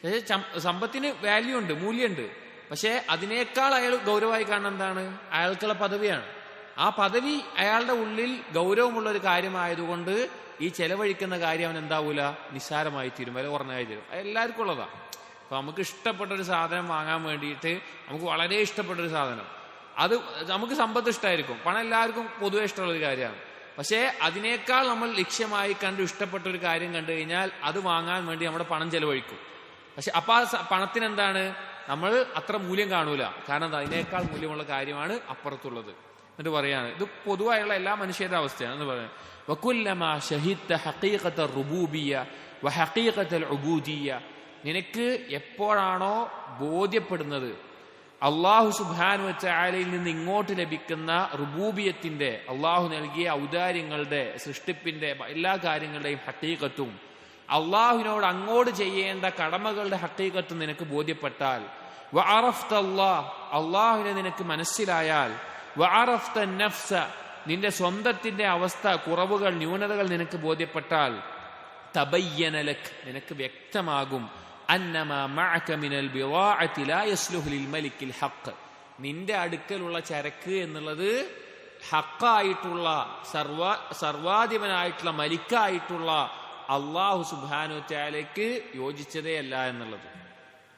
പക്ഷേ സമ്പത്തിന് വാല്യൂ ഉണ്ട്, മൂല്യമുണ്ട്, പക്ഷെ അതിനേക്കാൾ അയാൾ ഗൗരവമായി കാണുന്ന എന്താണ്, അയാൾക്കുള്ള പദവിയാണ്. ആ പദവി അയാളുടെ ഉള്ളിൽ ഗൗരവമുള്ള ഒരു കാര്യമായതുകൊണ്ട് ഈ ചെലവഴിക്കുന്ന കാര്യം അവൻ എന്താവൂല, നിസ്സാരമായി തീരും, വില കുറഞ്ഞായി തീരും. എല്ലാവർക്കും ഉള്ളതാണ്. അപ്പൊ നമുക്ക് ഇഷ്ടപ്പെട്ടൊരു സാധനം വാങ്ങാൻ വേണ്ടിയിട്ട്, നമുക്ക് വളരെ ഇഷ്ടപ്പെട്ടൊരു സാധനം, അത് നമുക്ക് സമ്പത്ത് ഇഷ്ടമായിരിക്കും, പണം എല്ലാവർക്കും പൊതുവെ ഇഷ്ടമുള്ളൊരു കാര്യമാണ്. പക്ഷേ അതിനേക്കാൾ നമ്മൾ ലക്ഷ്യമായി കണ്ട് ഇഷ്ടപ്പെട്ട ഒരു കാര്യം കണ്ടു കഴിഞ്ഞാൽ അത് വാങ്ങാൻ വേണ്ടി നമ്മുടെ പണം ചെലവഴിക്കും. പക്ഷെ അപ്പൊ ആ പണത്തിന് എന്താണ്, നമ്മൾ അത്ര മൂല്യം കാണൂല, കാരണം അതിനേക്കാൾ മൂല്യമുള്ള കാര്യമാണ് അപ്പുറത്തുള്ളത്. എന്നിട്ട് പറയാണ്, ഇത് പൊതുവായുള്ള എല്ലാ മനുഷ്യരുടെ അവസ്ഥയാണ് എന്ന് പറയാം. വകുല്ലമാ ഷഹിദ്ത ഹഖീഖത റുബൂബിയ്യ വഹഖീഖതൽ ഉബൂദിയ്യ, നിനക്ക് എപ്പോഴാണോ ബോധ്യപ്പെടുന്നത് അള്ളാഹു സുബ്ഹാനഹു വ തആലയിൽ നിന്ന് ഇങ്ങോട്ട് ലഭിക്കുന്ന റുബൂബിയത്തിന്റെ, അള്ളാഹു നൽകിയ ഔദാര്യങ്ങളുടെ, സൃഷ്ടിപ്പിന്റെ എല്ലാ കാര്യങ്ങളുടെയും ഹഖീഖത്തും അള്ളാഹുവിനോട് അങ്ങോട്ട് ചെയ്യേണ്ട കടമകളുടെ ഹഖീഖത്തും നിനക്ക് ബോധ്യപ്പെട്ടാൽ, വഅറഫ്ത അല്ലാഹ്, അള്ളാഹുവിനെ നിനക്ക് മനസ്സിലായാൽ, വഅറഫ്ത നഫ്സ, നിന്റെ സ്വന്തത്തിന്റെ അവസ്ഥ, കുറവുകൾ, ന്യൂനതകൾ നിനക്ക് ബോധ്യപ്പെട്ടാൽ, തബയ്യന ലക്, നിനക്ക് വ്യക്തമാകും, അന്നമാ മഅക മിനൽ ബിളാഅതി ലാ യസ്ലുഹു ലിൽ മലിക്കിൽ ഹഖ്, നിന്റെ അടുക്കലുള്ള ചരക്ക് എന്നുള്ളത് ഹഖായിട്ടുള്ള സർവാധിപനായിട്ടുള്ള മലിക്കായിട്ടുള്ള അള്ളാഹു സുബ്ഹാനഹു വ തആലയ്ക്ക് യോജിച്ചതേ അല്ല എന്നുള്ളത്.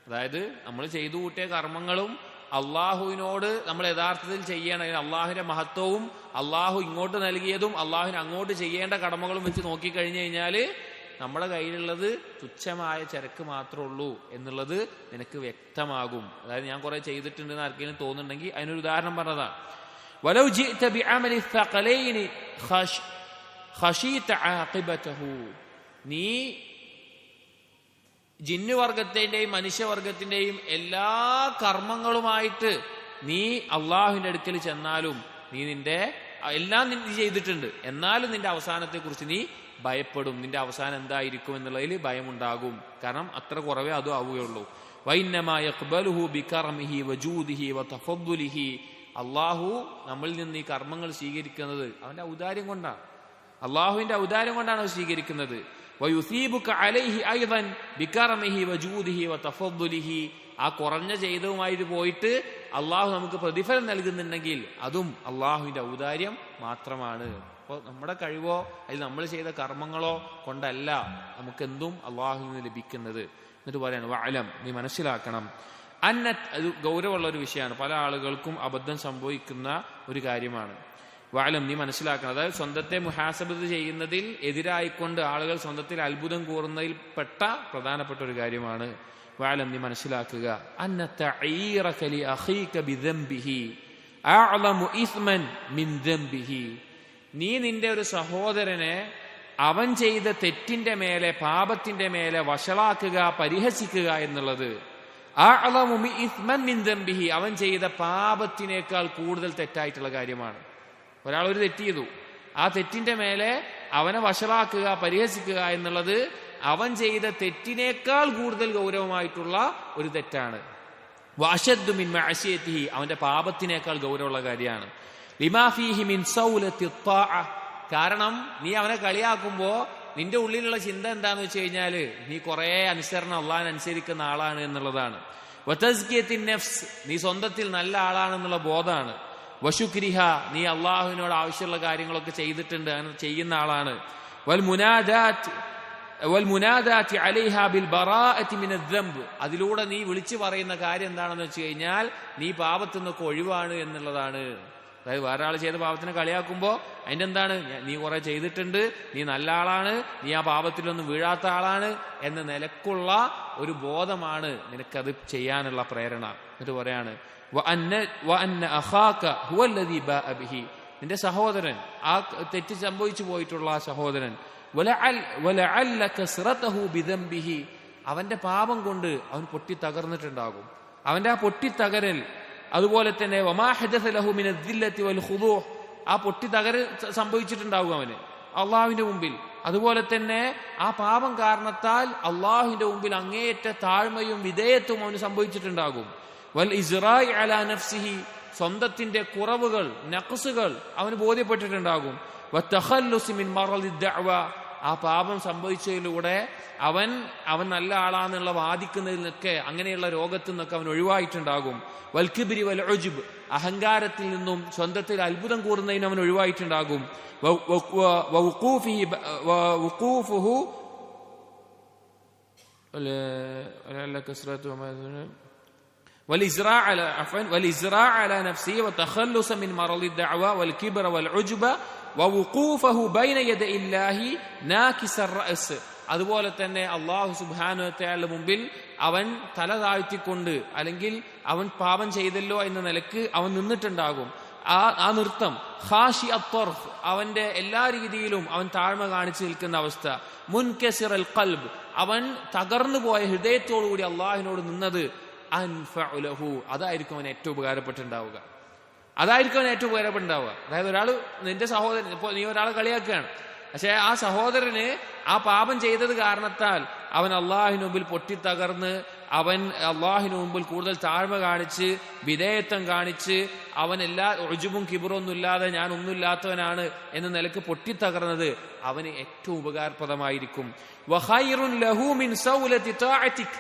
അതായത് നമ്മൾ ചെയ്തു കൂട്ടിയ കർമ്മങ്ങളും അള്ളാഹുവിനോട് നമ്മൾ യഥാർത്ഥത്തിൽ ചെയ്യണം, അള്ളാഹുവിന്റെ മഹത്വവും അള്ളാഹു ഇങ്ങോട്ട് നൽകിയതും അള്ളാഹുവിന് അങ്ങോട്ട് ചെയ്യേണ്ട കടമകളും വെച്ച് നോക്കിക്കഴിഞ്ഞു കഴിഞ്ഞാൽ നമ്മുടെ കയ്യിലുള്ളത് തുച്ഛമായ ചരക്ക് മാത്രമേ ഉള്ളൂ എന്നുള്ളത് നിനക്ക് വ്യക്തമാകും. അതായത് ഞാൻ കുറെ ചെയ്തിട്ടുണ്ടെന്ന് ആർക്കെങ്കിലും തോന്നുന്നുണ്ടെങ്കിൽ അതിനൊരു ഉദാഹരണം പറഞ്ഞതാണ്. വലൗ ജിഅത ബിഅമലി ഥഖലൈനി ഖശീത ആഖിബതഹു, നീ ജിന്നുവർഗത്തിന്റെയും മനുഷ്യവർഗത്തിന്റെയും എല്ലാ കർമ്മങ്ങളുമായിട്ട് നീ അള്ളാഹുവിന്റെ അടുക്കൽ ചെന്നാലും നീ നിന്റെ എല്ലാം നീ ചെയ്തിട്ടുണ്ട്, എന്നാലും നിന്റെ അവസാനത്തെ കുറിച്ച് നീ ഭയപ്പെടും. നിന്റെ അവസാനം എന്തായിരിക്കും എന്നുള്ളതിൽ ഭയമുണ്ടാകും. കാരണം അത്ര കുറവേ അതും ആവുകയുള്ളൂ. വഇന്നമാ യഖ്ബലുഹു ബികറമിഹി വജൂദിഹി വതഫദ്ദുലിഹി, അള്ളാഹു നമ്മളിൽ നിന്ന് ഈ കർമ്മങ്ങൾ സ്വീകരിക്കുന്നത് അവന്റെ ഔദാര്യം കൊണ്ടാണ്. അള്ളാഹുവിന്റെ ഔദാര്യം കൊണ്ടാണ് അത് സ്വീകരിക്കുന്നത്. വയുസീബുക അലൈഹി അയ്ദൻ ബികറമിഹി വജൂദിഹി വതഫദ്ദുലിഹി, ആ കുറഞ്ഞ ചെയ്തവുമായിട്ട് പോയിട്ട് അള്ളാഹു നമുക്ക് പ്രതിഫലം നൽകുന്നുണ്ടെങ്കിൽ അതും അള്ളാഹുവിന്റെ ഔദാര്യം മാത്രമാണ്. അപ്പോൾ നമ്മുടെ കഴിവോ അല്ലെങ്കിൽ നമ്മൾ ചെയ്ത കർമ്മങ്ങളോ കൊണ്ടല്ല നമുക്കെന്തും അള്ളാഹുവിൽ നിന്ന് ലഭിക്കുന്നത്. എന്നിട്ട് പറയാണ് വഅലം, നീ മനസ്സിലാക്കണം, അത് ഗൗരവമുള്ള ഒരു വിഷയമാണ്, പല ആളുകൾക്കും അബദ്ധം സംഭവിക്കുന്ന ഒരു കാര്യമാണ്. വഅലം, നീ മനസ്സിലാക്കണം, അതായത് സ്വന്തത്തെ മുഹാസബത്ത് ചെയ്യുന്നതിൽ എതിരായിക്കൊണ്ട് ആളുകൾ സ്വന്തത്തിൽ അത്ഭുതം കൂറുന്നതിൽ പെട്ട പ്രധാനപ്പെട്ട ഒരു കാര്യമാണ്. വഅലം, നീ മനസ്സിലാക്കുക, അന്ന തഈറക ലി അഖീക ബിദംബിഹി അഅ്ളമു ഇസ്മൻ മിൻ ദംബിഹി, നീ നിന്റെ ഒരു സഹോദരനെ അവൻ ചെയ്ത തെറ്റിന്റെ മേലെ പാപത്തിന്റെ മേലെ വഷളാക്കുക, പരിഹസിക്കുക എന്നുള്ളത് അഅ്ളമു ഇസ്മൻ മിൻ ദംബിഹി, അവൻ ചെയ്ത പാപത്തിനേക്കാൾ കൂടുതൽ തെറ്റായിട്ടുള്ള കാര്യമാണ്. ഒരാൾ ഒരു തെറ്റ് ചെയ്തു, ആ തെറ്റിന്റെ മേലെ അവനെ വഷളാക്കുക, പരിഹസിക്കുക എന്നുള്ളത് അവൻ ചെയ്ത തെറ്റിനേക്കാൾ കൂടുതൽ ഗൗരവമായിട്ടുള്ള ഒരു തെറ്റാണ്. വഅശദ്ദു മിൻ മഅസിയതിഹി, അവന്റെ പാപത്തിനേക്കാൾ ഗൗരവമുള്ള കാര്യമാണ്. ലിമാ ഫീഹി മിൻ സൗലത്തി ത്വാഅ, കാരണം നീ അവനെ കളിയാക്കുമ്പോ നിന്റെ ഉള്ളിലുള്ള ചിന്ത എന്താന്ന് വെച്ച് കഴിഞ്ഞാല് നീ കുറെ അനുസരണം അള്ളാഹിനെ അനുസരിക്കുന്ന ആളാണ് എന്നുള്ളതാണ്. വതസ്കിയത്തിൻ നഫ്സ്, നീ സ്വന്തത്തിൽ നല്ല ആളാണെന്നുള്ള ബോധമാണ്. വശുക്രിഹ, നീ അള്ളാഹുവിനോട് ആവശ്യമുള്ള കാര്യങ്ങളൊക്കെ ചെയ്തിട്ടുണ്ട്, അങ്ങനെ ചെയ്യുന്ന ആളാണ്. വൽമുനാദാത്തി അലൈഹാ ബിൽ ബറാഅത്തി മിനദ് ദംബ്, അതിലൂടെ നീ വിളിച്ചു പറയുന്ന കാര്യം എന്താണെന്ന് വെച്ച് കഴിഞ്ഞാൽ നീ പാപത്തിൽ നിന്നൊക്കെ ഒഴിവാണ് എന്നുള്ളതാണ്. അതായത് വേറെ ആൾ ചെയ്ത പാപത്തിനെ കളിയാക്കുമ്പോൾ അതിൻ്റെ എന്താണ്, നീ കുറെ ചെയ്തിട്ടുണ്ട്, നീ നല്ല ആളാണ്, നീ ആ പാപത്തിലൊന്നും വീഴാത്ത ആളാണ് എന്ന നിലക്കുള്ള ഒരു ബോധമാണ് നിനക്കത് ചെയ്യാനുള്ള പ്രേരണ. എന്നിട്ട് പറയാണ് നിന്റെ സഹോദരൻ, ആ തെറ്റ് സംഭവിച്ചു പോയിട്ടുള്ള ആ സഹോദരൻ, അവന്റെ പാപം കൊണ്ട് അവൻ പൊട്ടി തകർന്നിട്ടുണ്ടാകും. അവന്റെ ആ പൊട്ടിത്തകരൽ, അതുപോലെ തന്നെ ആ പൊട്ടിത്തകരൽ സംഭവിച്ചിട്ടുണ്ടാകും അവന് അള്ളാഹുവിന്റെ മുമ്പിൽ. അതുപോലെ തന്നെ ആ പാപം കാരണത്താൽ അള്ളാഹുവിന്റെ മുമ്പിൽ അങ്ങേയറ്റ താഴ്മയും വിധേയത്വം അവന് സംഭവിച്ചിട്ടുണ്ടാകും. വൽ ഇസ്റാഇ അലാ നഫ്സിഹി, സ്വന്തത്തിന്റെ കുറവുകൾ, നഖ്സുകൾ അവന് ബോധ്യപ്പെട്ടിട്ടുണ്ടാകും. വതഖല്ലുസി മിൻ മറദി ദഅവ, ആ പാപം സംഭവിച്ചതിലൂടെ അവൻ നല്ല ആളാന്നുള്ള വാദിക്കുന്നതിൽ നിന്നൊക്കെ, അങ്ങനെയുള്ള രോഗത്തിൽ നിന്നൊക്കെ അവൻ ഒഴിവായിട്ടുണ്ടാകും. വൽ കിബ്രി വൽ ഉജ്ബ്, അഹങ്കാരത്തിൽ നിന്നും സ്വന്തത്തിൽ അത്ഭുതം കൂറുന്നതിന് അവൻ ഒഴിവായിട്ടുണ്ടാകും. والإزراع على نفسه وتخلص من مرض الدعوى والكبر والعجب ووقوفه بين يدي الله ناكس الرأس, അതുപോലെ തന്നെ അള്ളാഹു സുബ്ഹാനഹു വ തആലയുടെ മുമ്പിൽ അവൻ തല താഴ്ത്തിക്കൊണ്ട്, അല്ലെങ്കിൽ അവൻ പാപം ചെയ്തല്ലോ എന്ന നിലക്ക് അവൻ നിന്നിട്ടുണ്ടാകും. ആ നൃത്തം ഖാശി അത്വർഫ്, അവന്റെ എല്ലാ രീതിയിലും അവൻ താഴ്മ കാണിച്ചു നിൽക്കുന്ന അവസ്ഥ. മുൻകസിർ അൽ ഖൽബ്, അവൻ തകർന്നു പോയ ഹൃദയത്തോടുകൂടി അള്ളാഹിനോട് നിന്നത്. അൻഫഉ ലഹു, അതായിരിക്കും അവൻ ഏറ്റവും ഉപകാരപ്പെട്ടുണ്ടാവുക. അതായത് ഒരാൾ, നിന്റെ സഹോദരൻ, ഇപ്പൊ നീ ഒരാളെ കളിയാക്കുകയാണ്, പക്ഷെ ആ സഹോദരന് ആ പാപം ചെയ്തത് കാരണത്താൽ അവൻ അള്ളാഹിന് മുമ്പിൽ പൊട്ടിത്തകർന്ന്, അവൻ അള്ളാഹിന് മുമ്പിൽ കൂടുതൽ താഴ്മ കാണിച്ച്, വിധേയത്വം കാണിച്ച്, അവൻ എല്ലാ ഉജ്ബും കിബറൊന്നും ഇല്ലാതെ ഞാൻ ഒന്നുമില്ലാത്തവനാണ് എന്ന നിലക്ക് പൊട്ടിത്തകർന്നത് അവന് ഏറ്റവും ഉപകാരപ്രദമായിരിക്കും. വഖൈറുൻ ലഹു മിൻ സൗലത്തി തഅതിക്,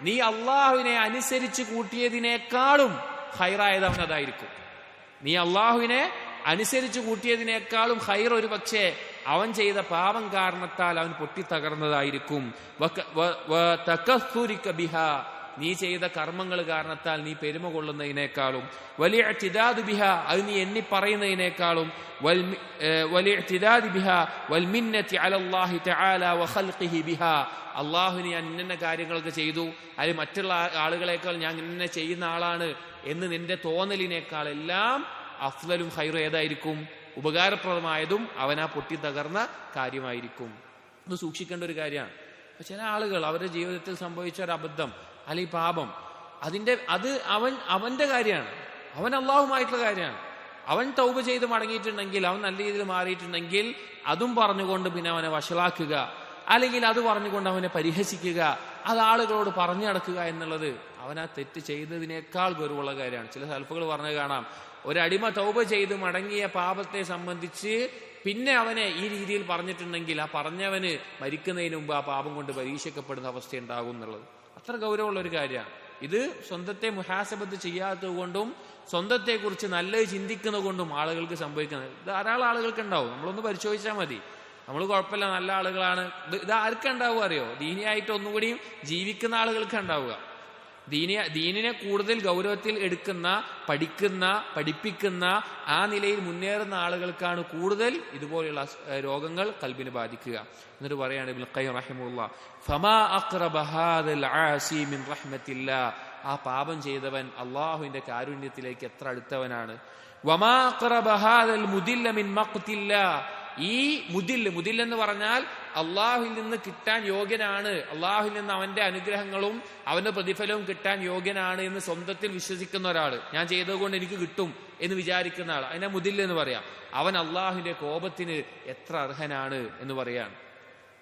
നീ അള്ളാഹുവിനെ അനുസരിച്ച് കൂട്ടിയതിനേക്കാളും ഖൈറായത് അവൻ അതായിരിക്കും. നീ അള്ളാഹുവിനെ അനുസരിച്ച് കൂട്ടിയതിനേക്കാളും ഖൈർ ഒരു പക്ഷേ അവൻ ചെയ്ത പാപം കാരണത്താൽ അവൻ പൊട്ടിത്തകർന്നതായിരിക്കും. നീ ചെയ്ത കർമ്മങ്ങൾ കാരണത്താൽ നീ പെരുമ കൊള്ളുന്നതിനേക്കാളും, വലിയ ഇഅ്തിദാദു ബിഹാ, അത് നീ എണ്ണി പറയുന്നതിനേക്കാളും, വലിയ ഇഅ്തിദാദു ബിഹാ വൽ മിന്നത്തി അലല്ലാഹി തആല വ ഖൽഖിഹി ബിഹാ, അള്ളാഹുവിന് ഞാൻ ഇന്ന കാര്യങ്ങളൊക്കെ ചെയ്തു, അതിൽ മറ്റുള്ള ആളുകളെക്കാൾ ഞാൻ ഇന്ന ചെയ്യുന്ന ആളാണ് എന്ന് നിന്റെ തോന്നലിനേക്കാളെല്ലാം അഫ്ളലും ഖൈറും ഏതായിരിക്കും? ഉപകാരപ്രദമായതും അവനാ പൊട്ടി തകർന്ന കാര്യമായിരിക്കും. ഇത് സൂക്ഷിക്കേണ്ട ഒരു കാര്യമാണ്. ചില ആളുകൾ അവരുടെ ജീവിതത്തിൽ സംഭവിച്ച ഒരു അബദ്ധം അല്ലെങ്കിൽ പാപം, അവന്റെ കാര്യമാണ്, അവൻ അള്ളാഹുമായിട്ടുള്ള കാര്യമാണ്. അവൻ തൗബ ചെയ്ത് മടങ്ങിയിട്ടുണ്ടെങ്കിൽ, അവൻ നല്ല രീതിയിൽ മാറിയിട്ടുണ്ടെങ്കിൽ അതും പറഞ്ഞുകൊണ്ട് പിന്നെ അവനെ വഷളാക്കുക, അല്ലെങ്കിൽ അത് പറഞ്ഞുകൊണ്ട് അവനെ പരിഹസിക്കുക, അത് ആളുകളോട് പറഞ്ഞു നടക്കുക എന്നുള്ളത് അവൻ ആ തെറ്റ് ചെയ്തതിനേക്കാൾ ഗൗരവമുള്ള കാര്യമാണ്. ചില സൽഫുകൾ പറഞ്ഞു കാണാം, ഒരടിമ തൗബ ചെയ്ത് മടങ്ങിയ പാപത്തെ സംബന്ധിച്ച് പിന്നെ അവനെ ഈ രീതിയിൽ പറഞ്ഞിട്ടുണ്ടെങ്കിൽ ആ പറഞ്ഞവന് മരിക്കുന്നതിന് മുമ്പ് ആ പാപം കൊണ്ട് പരീക്ഷിക്കപ്പെടുന്ന അവസ്ഥ ഉണ്ടാകും എന്നുള്ളത് അത്ര ഗൗരവമുള്ള ഒരു കാര്യമാണ്. ഇത് സ്വന്തത്തെ മുഹാസബത്ത് ചെയ്യാത്തത് കൊണ്ടും സ്വന്തത്തെക്കുറിച്ച് നല്ലത് ചിന്തിക്കുന്നത് കൊണ്ടും ആളുകൾക്ക് സംഭവിക്കുന്നത്. ധാരാളം ആളുകൾക്ക് ഉണ്ടാവും. നമ്മളൊന്ന് പരിശോധിച്ചാൽ മതി. നമ്മൾ കുഴപ്പമില്ല, നല്ല ആളുകളാണ്. ഇത് ആർക്കുണ്ടാവുക അറിയോ? ദീനിയായിട്ട് ഒന്നുകൂടിയും ജീവിക്കുന്ന ആളുകൾക്ക് ഉണ്ടാവുക. ദീനിനെ കൂടുതൽ ഗൗരവത്തിൽ എടുക്കുന്ന, പഠിക്കുന്ന, പഠിപ്പിക്കുന്ന, ആ നിലയിൽ മുന്നേറുന്ന ആളുകൾക്കാണ് കൂടുതൽ ഇതുപോലെയുള്ള രോഗങ്ങൾ ഖൽബിനെ ബാധിക്കുക. എന്നിട്ട് പറയാണ് ഇബ്നുൽ ഖയ്യിം റഹിമഹുല്ലാഹ്, ഫമാ അഖ്റബ ഹാദൽ ആസി മിൻ റഹ്മത്തില്ലാഹ്, ആ പാപം ചെയ്തവൻ അള്ളാഹുവിന്റെ കാരുണ്യത്തിലേക്ക് എത്ര അടുത്തവനാണ്. വമാ അഖ്റബ ഹാദൽ മുദില്ല മിൻ മഖ്തില്ലാഹ്, ഈ മുദിൽ എന്ന് പറഞ്ഞാൽ അള്ളാഹുവിൽ നിന്ന് കിട്ടാൻ യോഗ്യനാണ്, അള്ളാഹുവിൽ നിന്ന് അവന്റെ അനുഗ്രഹങ്ങളും അവന്റെ പ്രതിഫലവും കിട്ടാൻ യോഗ്യനാണ് എന്ന് സ്വന്തത്തിൽ വിശ്വസിക്കുന്ന ഒരാള്, ഞാൻ ചെയ്തതുകൊണ്ട് എനിക്ക് കിട്ടും എന്ന് വിചാരിക്കുന്ന ആൾ, അതിനെ മുദിൽ എന്ന് പറയാം. അവൻ അള്ളാഹുവിന്റെ കോപത്തിന് എത്ര അർഹനാണ് എന്ന് പറയാണ്.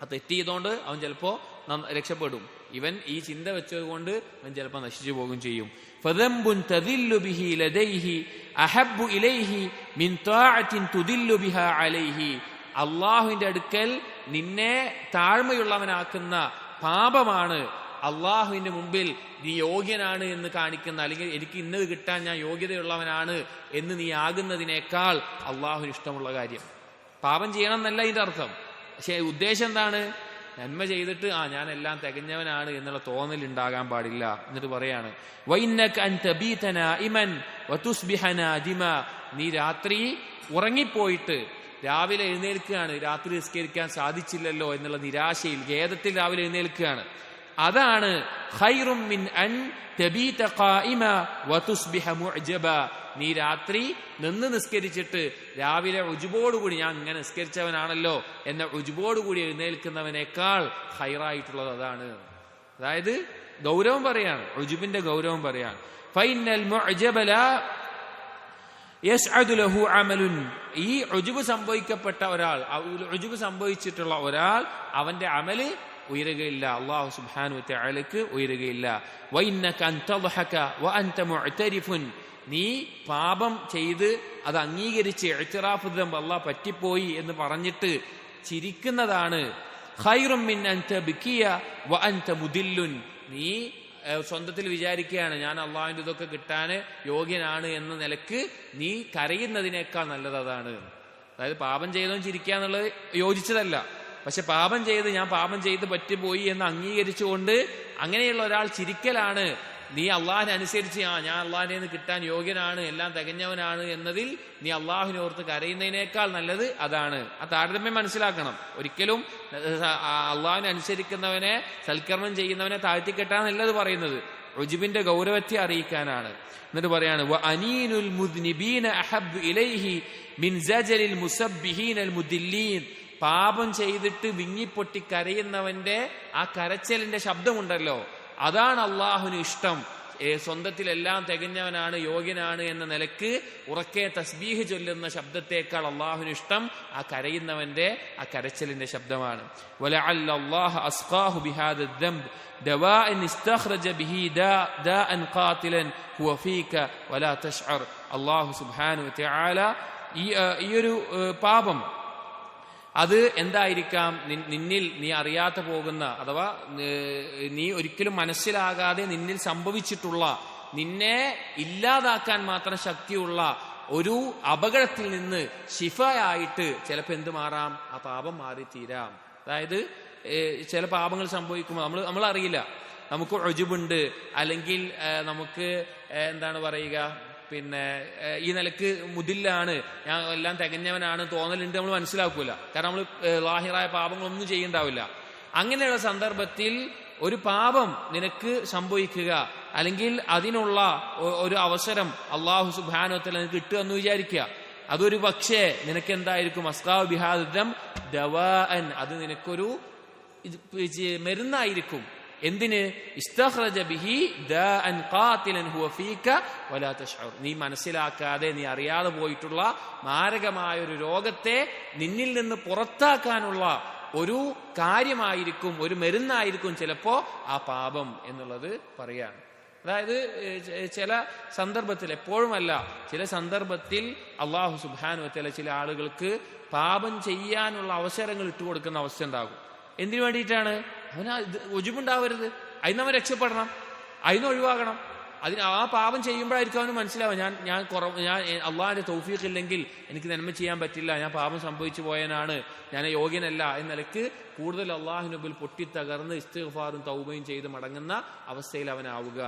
ആ തെറ്റ് ചെയ്തുകൊണ്ട് അവൻ ചിലപ്പോ രക്ഷപ്പെടും. ഇവൻ ഈ ചിന്ത വെച്ചതുകൊണ്ട് അവൻ ചിലപ്പോൾ നശിച്ചു പോകും ചെയ്യും. ഫദംബുൻ തദില്ലു ബിഹി ലദൈഹി അഹബ്ബു ഇലൈഹി മിൻ ത്വാഅത്തിൻ തുദില്ലു ബിഹാ അലൈഹി, അള്ളാഹുവിന്റെ അടുക്കൽ നിന്നെ താഴ്മയുള്ളവനാക്കുന്ന പാപമാണ് അള്ളാഹുവിന്റെ മുമ്പിൽ നീ യോഗ്യനാണ് എന്ന് കാണിക്കുന്ന, അല്ലെങ്കിൽ എനിക്ക് ഇന്നത് കിട്ടാൻ ഞാൻ യോഗ്യതയുള്ളവനാണ് എന്ന് നീ ആകുന്നതിനേക്കാൾ അള്ളാഹുവിന് ഇഷ്ടമുള്ള കാര്യം. പാപം ചെയ്യണം എന്നല്ല ഇതിന്റെ അർത്ഥം. പക്ഷെ ഉദ്ദേശം എന്താണ്? നന്മ ചെയ്തിട്ട് ഞാൻ എല്ലാം തികഞ്ഞവനാണ് എന്നുള്ള തോന്നൽ ഉണ്ടാകാൻ പാടില്ല. എന്നിട്ട് പറയാണ്, വഇന്നക അൻ തബീത നാഇമൻ വതുസ്ബിഹ നാദിമ, നീ രാത്രി ഉറങ്ങിപ്പോയിട്ട് രാവിലെ എഴുന്നേൽക്കുകയാണ്, രാത്രി നിസ്കരിക്കാൻ സാധിച്ചില്ലല്ലോ എന്നുള്ള നിരാശയിൽ, ഖേദത്തിൽ രാവിലെ എഴുന്നേൽക്കുകയാണ്. അതാണ് ഖൈറും മിൻ അൻ തബീത ഖായിമ വതുസ്ബിഹ മുഅ്ജബ, നീ രാത്രി നിന്ന് നിസ്കരിച്ചിട്ട് രാവിലെ ഉജുബോടുകൂടി ഞാൻ ഇങ്ങനെ നിസ്കരിച്ചവനാണല്ലോ എന്ന ഉജുബോടുകൂടി എഴുന്നേൽക്കുന്നവനേക്കാൾ ഹൈറായിട്ടുള്ളത് അതാണ്. അതായത് ഗൗരവം പറയാണ്, ഉജുബിന്റെ ഗൗരവം പറയാണ്. ഫൈനൽ മുഅ്ജബ ലാ യസ്അദു ലഹു അമലുൻ, ഈ ഉജുബ് സംഭവിക്കപ്പെട്ട ഒരാൾ, ഉജുബ് സംഭവിച്ചിട്ടുള്ള ഒരാൾ അവന്റെ അമല് ഉയരുകയില്ല, അല്ലാഹു സുബ്ഹാനഹു വ തആലക്ക് ഉയരുകയില്ല. വഇന്നക അൻ തദ്ഹക വഅൻത മുഅ്തരിഫുൻ, നീ പാപം ചെയ്ത് അത് അംഗീകരിച്ച് ഇഅ്തിറാഫ് ദംബ് അല്ലാഹ് പറ്റിപ്പോയി എന്ന് പറഞ്ഞിട്ട് ചിരിക്കുന്നതാണ് ഖൈറും മിൻ അൻ തബ്കിയ വഅൻത മുദില്ലുൻ, നീ സ്വന്തത്തിൽ വിചാരിക്കുകയാണ് ഞാൻ അള്ളാഹുവിന്റെ ഇതൊക്കെ കിട്ടാൻ യോഗ്യനാണ് എന്ന നിലക്ക് നീ കരയുന്നതിനേക്കാൾ നല്ലത് അതാണ്. അതായത് പാപം ചെയ്തവൻ ചിരിക്കുക എന്നുള്ളത് യോജിച്ചതല്ല. പക്ഷെ പാപം ചെയ്ത് ഞാൻ പാപം ചെയ്ത് പറ്റിപ്പോയി എന്ന് അംഗീകരിച്ചുകൊണ്ട് അങ്ങനെയുള്ള ഒരാൾ ചിരിക്കലാണ് നീ അള്ളാഹിനെ അനുസരിച്ച് ഞാൻ അള്ളാഹിനെ നിന്ന് കിട്ടാൻ യോഗ്യനാണ്, എല്ലാം തികഞ്ഞവനാണ് എന്നതിൽ നീ അള്ളാഹുവിനെ ഓർത്ത് കരയുന്നതിനേക്കാൾ നല്ലത് അതാണ്. ആ താരതമ്യം മനസ്സിലാക്കണം. ഒരിക്കലും അള്ളാഹിനെ അനുസരിക്കുന്നവനെ, സൽക്കർമ്മം ചെയ്യുന്നവനെ താഴ്ത്തിക്കെട്ടാന്നല്ലത് പറയുന്നത്, ഉജുബിന്റെ ഗൗരവത്തെ അറിയിക്കാനാണ്. എന്നിട്ട് പറയാണ്, വഅനീനുൽ മുദ്നിബീന അഹബ്ബു ഇലൈഹി മിൻ സജലിൽ മുസബ്ബിഹീനൽ മുദില്ലീൻ, പാപം ചെയ്തിട്ട് വിങ്ങിപ്പൊട്ടി കരയുന്നവന്റെ ആ കരച്ചലിന്റെ ശബ്ദമുണ്ടല്ലോ, അതാണ് അള്ളാഹുവിന് ഇഷ്ടം. സ്വന്തത്തിലെല്ലാം തികഞ്ഞവനാണ്, യോഗ്യനാണ് എന്ന നിലക്ക് ഉറക്കെ തസ്ബീഹ് ചൊല്ലുന്ന ശബ്ദത്തേക്കാൾ അള്ളാഹുവിന് ഇഷ്ടം ആ കരയുന്നവന്റെ ആ കരച്ചലിന്റെ ശബ്ദമാണ്. വലഅല്ല അല്ലാഹ അസ്ഖാഹു ബിഹാദ ദംബ് ദവാഅൻ ഇസ്തഖ്റജ ബിഹി ദാഅൻ ഖാതിലൻ ഹുവ ഫീക വലാ തശ്അർ, അല്ലാഹു സുബ്ഹാനഹു വ തആല ഈ ഒരു പാപം അത് എന്തായിരിക്കാം? നിന്നിൽ നീ അറിയാതെ പോകുന്ന, അഥവാ നീ ഒരിക്കലും മനസ്സിലാകാതെ നിന്നിൽ സംഭവിച്ചിട്ടുള്ള, നിന്നെ ഇല്ലാതാക്കാൻ മാത്രം ശക്തിയുള്ള ഒരു അപകടത്തിൽ നിന്ന് ശിഫയായിട്ട് ചിലപ്പോൾ എന്ത് മാറാം? ആ പാപം മാറി തീരാം. അതായത് ചില പാപങ്ങൾ സംഭവിക്കുമ്പോൾ നമ്മൾ അറിയില്ല. നമുക്ക് ഉജുബുണ്ട്, അല്ലെങ്കിൽ നമുക്ക് എന്താണ് പറയുക, പിന്നെ ഈ നിലക്ക് മുതില്ലാണ്, ഞാൻ എല്ലാം തികഞ്ഞവനാണ് തോന്നലുണ്ട്, നമ്മൾ മനസ്സിലാക്കൂല. കാരണം നമ്മൾ ലാഹിറായ പാപങ്ങളൊന്നും ചെയ്യണ്ടാവില്ല. അങ്ങനെയുള്ള സന്ദർഭത്തിൽ ഒരു പാപം നിനക്ക് സംഭവിക്കുക, അല്ലെങ്കിൽ അതിനുള്ള ഒരു അവസരം അള്ളാഹു സുബ്ഹാനഹു വ തആല നിനക്ക് കിട്ടുക എന്ന് വിചാരിക്കുക. അതൊരു പക്ഷേ നിനക്ക് എന്തായിരിക്കും? അസ്ഖാബു ബിഹാദം ദവാഅൻ, അത് നിനക്കൊരു മരുന്നായിരിക്കും. എന്തിന്? ഇസ്തഖ്റജ ബിഹി ദാഅൻ ഖാതിലൻ ഹുവ ഫീക വലാ തശ്ഉർ, നീ മനസ്സിലാക്കാതെ നീ അറിയാതെ പോയിട്ടുള്ള മാരകമായ ഒരു രോഗത്തെ നിന്നിൽ നിന്ന് പുറത്താക്കാനുള്ള ഒരു കാര്യമായിരിക്കും, ഒരു മരുന്നായിരിക്കും ചിലപ്പോ ആ പാപം എന്നുള്ളത് പറയാണ്. അതായത് ചില സന്ദർഭത്തിൽ, എപ്പോഴുമല്ല, ചില സന്ദർഭത്തിൽ അള്ളാഹു സുബ്ഹാനഹു വ തആല ചില ആളുകൾക്ക് പാപം ചെയ്യാനുള്ള അവസരങ്ങൾ ഇട്ടുകൊടുക്കുന്ന അവസ്ഥ ഉണ്ടാകും. എന്തിനു വേണ്ടിയിട്ടാണ്? അവന് ഉജുബുണ്ടാവരുത്, അതിന് അവൻ രക്ഷപ്പെടണം, അതിന് ഒഴിവാകണം. അതിന് ആ പാപം ചെയ്യുമ്പോഴായിരിക്കും അവന് മനസ്സിലാവും, ഞാൻ അള്ളാഹിന്റെ തൗഫീഖ് ഇല്ലെങ്കിൽ എനിക്ക് നന്മ ചെയ്യാൻ പറ്റില്ല, ഞാൻ പാപം സംഭവിച്ചു പോയനാണ്, ഞാൻ യോഗ്യനല്ല എന്ന നിലക്ക് കൂടുതൽ അള്ളാഹുവിന് മുമ്പിൽ പൊട്ടിത്തകർന്ന് ഇസ്തിഗ്ഫാറും തൗബയും ചെയ്ത് മടങ്ങുന്ന അവസ്ഥയിൽ അവനാവുക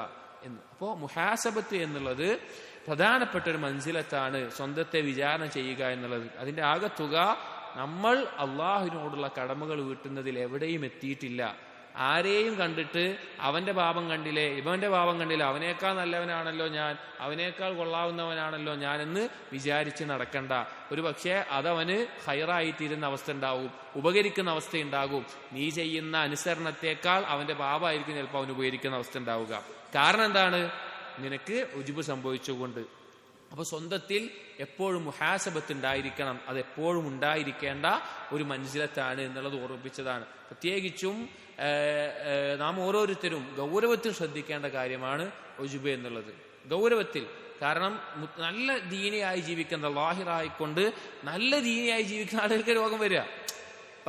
എന്ന്. അപ്പോൾ മുഹാസബത്ത് എന്നുള്ളത് പ്രധാനപ്പെട്ട ഒരു മൻസിലത്താണ്, സ്വന്തത്തെ വിചാരണ ചെയ്യുക എന്നുള്ളത്. അതിന്റെ ആകത്തുക നമ്മൾ അള്ളാഹുവിനോടുള്ള കടമകൾ വീട്ടുന്നതിൽ എവിടെയും എത്തിയിട്ടില്ല. ആരെയും കണ്ടിട്ട് അവന്റെ പാപം കണ്ടില്ലേ, ഇവന്റെ പാപം കണ്ടില്ല, അവനേക്കാൾ നല്ലവനാണല്ലോ ഞാൻ, അവനേക്കാൾ കൊള്ളാവുന്നവനാണല്ലോ ഞാൻ എന്ന് വിചാരിച്ച് നടക്കണ്ട. ഒരു പക്ഷേ അതവന് ഹൈറായി തീരുന്ന അവസ്ഥ ഉണ്ടാവും, ഉപകരിക്കുന്ന അവസ്ഥ ഉണ്ടാകും. നീ ചെയ്യുന്ന അനുസരണത്തെക്കാൾ അവന്റെ പാപമായിരിക്കും ചിലപ്പോൾ അവന് ഉപകരിക്കുന്ന അവസ്ഥ ഉണ്ടാവുക. കാരണം എന്താണ്? നിനക്ക് ഉജുബ് സംഭവിച്ചുകൊണ്ട്. അപ്പൊ സ്വന്തത്തിൽ എപ്പോഴും മുഹാസബത്ത് ഉണ്ടായിരിക്കണം, അത് എപ്പോഴും ഉണ്ടായിരിക്കേണ്ട ഒരു മൻസിലത്താണ് എന്നുള്ളത് ഓർമ്മിപ്പിച്ചതാണ്. പ്രത്യേകിച്ചും നാം ഓരോരുത്തരും ഗൗരവത്തിൽ ശ്രദ്ധിക്കേണ്ട കാര്യമാണ് ഉജുബ് എന്നുള്ളത്. ഗൗരവത്തിൽ. കാരണം നല്ല ദീനിയായി ജീവിക്കുന്ന, ലാഹിറായിക്കൊണ്ട് നല്ല ദീനിയായി ജീവിക്കുന്ന ആളുകൾക്ക് രോഗം വരിക.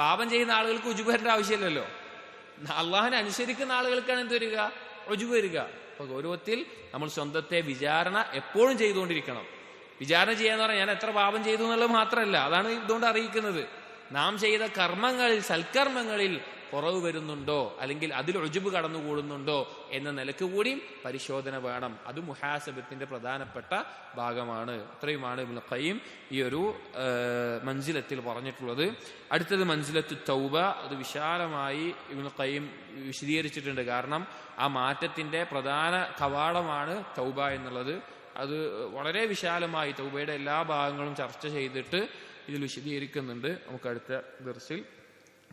പാപം ചെയ്യുന്ന ആളുകൾക്ക് ഉജുബ് വരേണ്ട ആവശ്യമില്ലല്ലോ. അള്ളാഹിനെ അനുസരിക്കുന്ന ആളുകൾക്കാണ് എന്ത് വരിക? ഉജുബ് വരിക. അപ്പൊ ഗൗരവത്തിൽ നമ്മൾ സ്വന്തത്തെ വിചാരണ എപ്പോഴും ചെയ്തുകൊണ്ടിരിക്കണം. വിചാരണ ചെയ്യാന്ന് പറഞ്ഞാൽ ഞാൻ എത്ര പാപം ചെയ്തു എന്നുള്ളത് മാത്രമല്ല, അതാണ് ഇതുകൊണ്ട് അറിയിക്കുന്നത്. നാം ചെയ്ത കർമ്മങ്ങളിൽ, സൽക്കർമ്മങ്ങളിൽ കുറവ് വരുന്നുണ്ടോ, അല്ലെങ്കിൽ അതിൽ ഉജുബ് കടന്നുകൂടുന്നുണ്ടോ എന്ന നിലക്ക് കൂടി പരിശോധന വേണം. അത് മുഹാസബത്തിന്റെ പ്രധാനപ്പെട്ട ഭാഗമാണ്. ഇത്രയുമാണ് ഇബ്നുൽ ഖയ്യിം ഈ ഒരു മൻസിലത്തിൽ പറഞ്ഞിട്ടുള്ളത്. അടുത്തത് മൻസിലത്തു തൗബ. അത് വിശാലമായി ഇബ്നുൽ ഖയ്യിം വിശദീകരിച്ചിട്ടുണ്ട്. കാരണം ആ മാറ്റത്തിന്റെ പ്രധാന കവാടമാണ് തൗബ എന്നുള്ളത്. അത് വളരെ വിശാലമായി തൗബയുടെ എല്ലാ ഭാഗങ്ങളും ചർച്ച ചെയ്തിട്ട് ഇതിൽ വിശദീകരിക്കുന്നുണ്ട്. നമുക്ക് അടുത്ത ദർസിൽ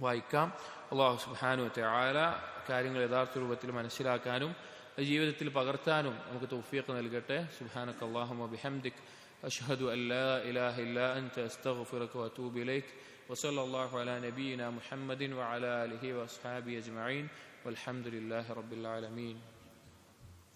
വായിക്കാം. അല്ലാഹു സുബ്ഹാനഹു വ തആല കാര്യങ്ങൾ യഥാർത്ഥ രൂപത്തിൽ മനസ്സിലാക്കാനും ജീവിതത്തിൽ പകർത്താനും നമുക്ക് തൗഫീഖ് നൽകട്ടെ. സുബ്ഹാനക അല്ലാഹുമ്മ ബിഹംദിക് അഷ്ഹദു അൻ ലാ ഇലാഹ ഇല്ലാ അൻത അസ്തഗ്ഫിറുക വഅതൂബു ഇലൈക് വസല്ലല്ലാഹു അലാ നബിയിനാ മുഹമ്മദിൻ വഅലാ ആലിഹി വഅസ്ഹാബിഹി അജ്മഈൻ വൽഹംദുലില്ലാഹി റബ്ബിൽ ആലമീൻ.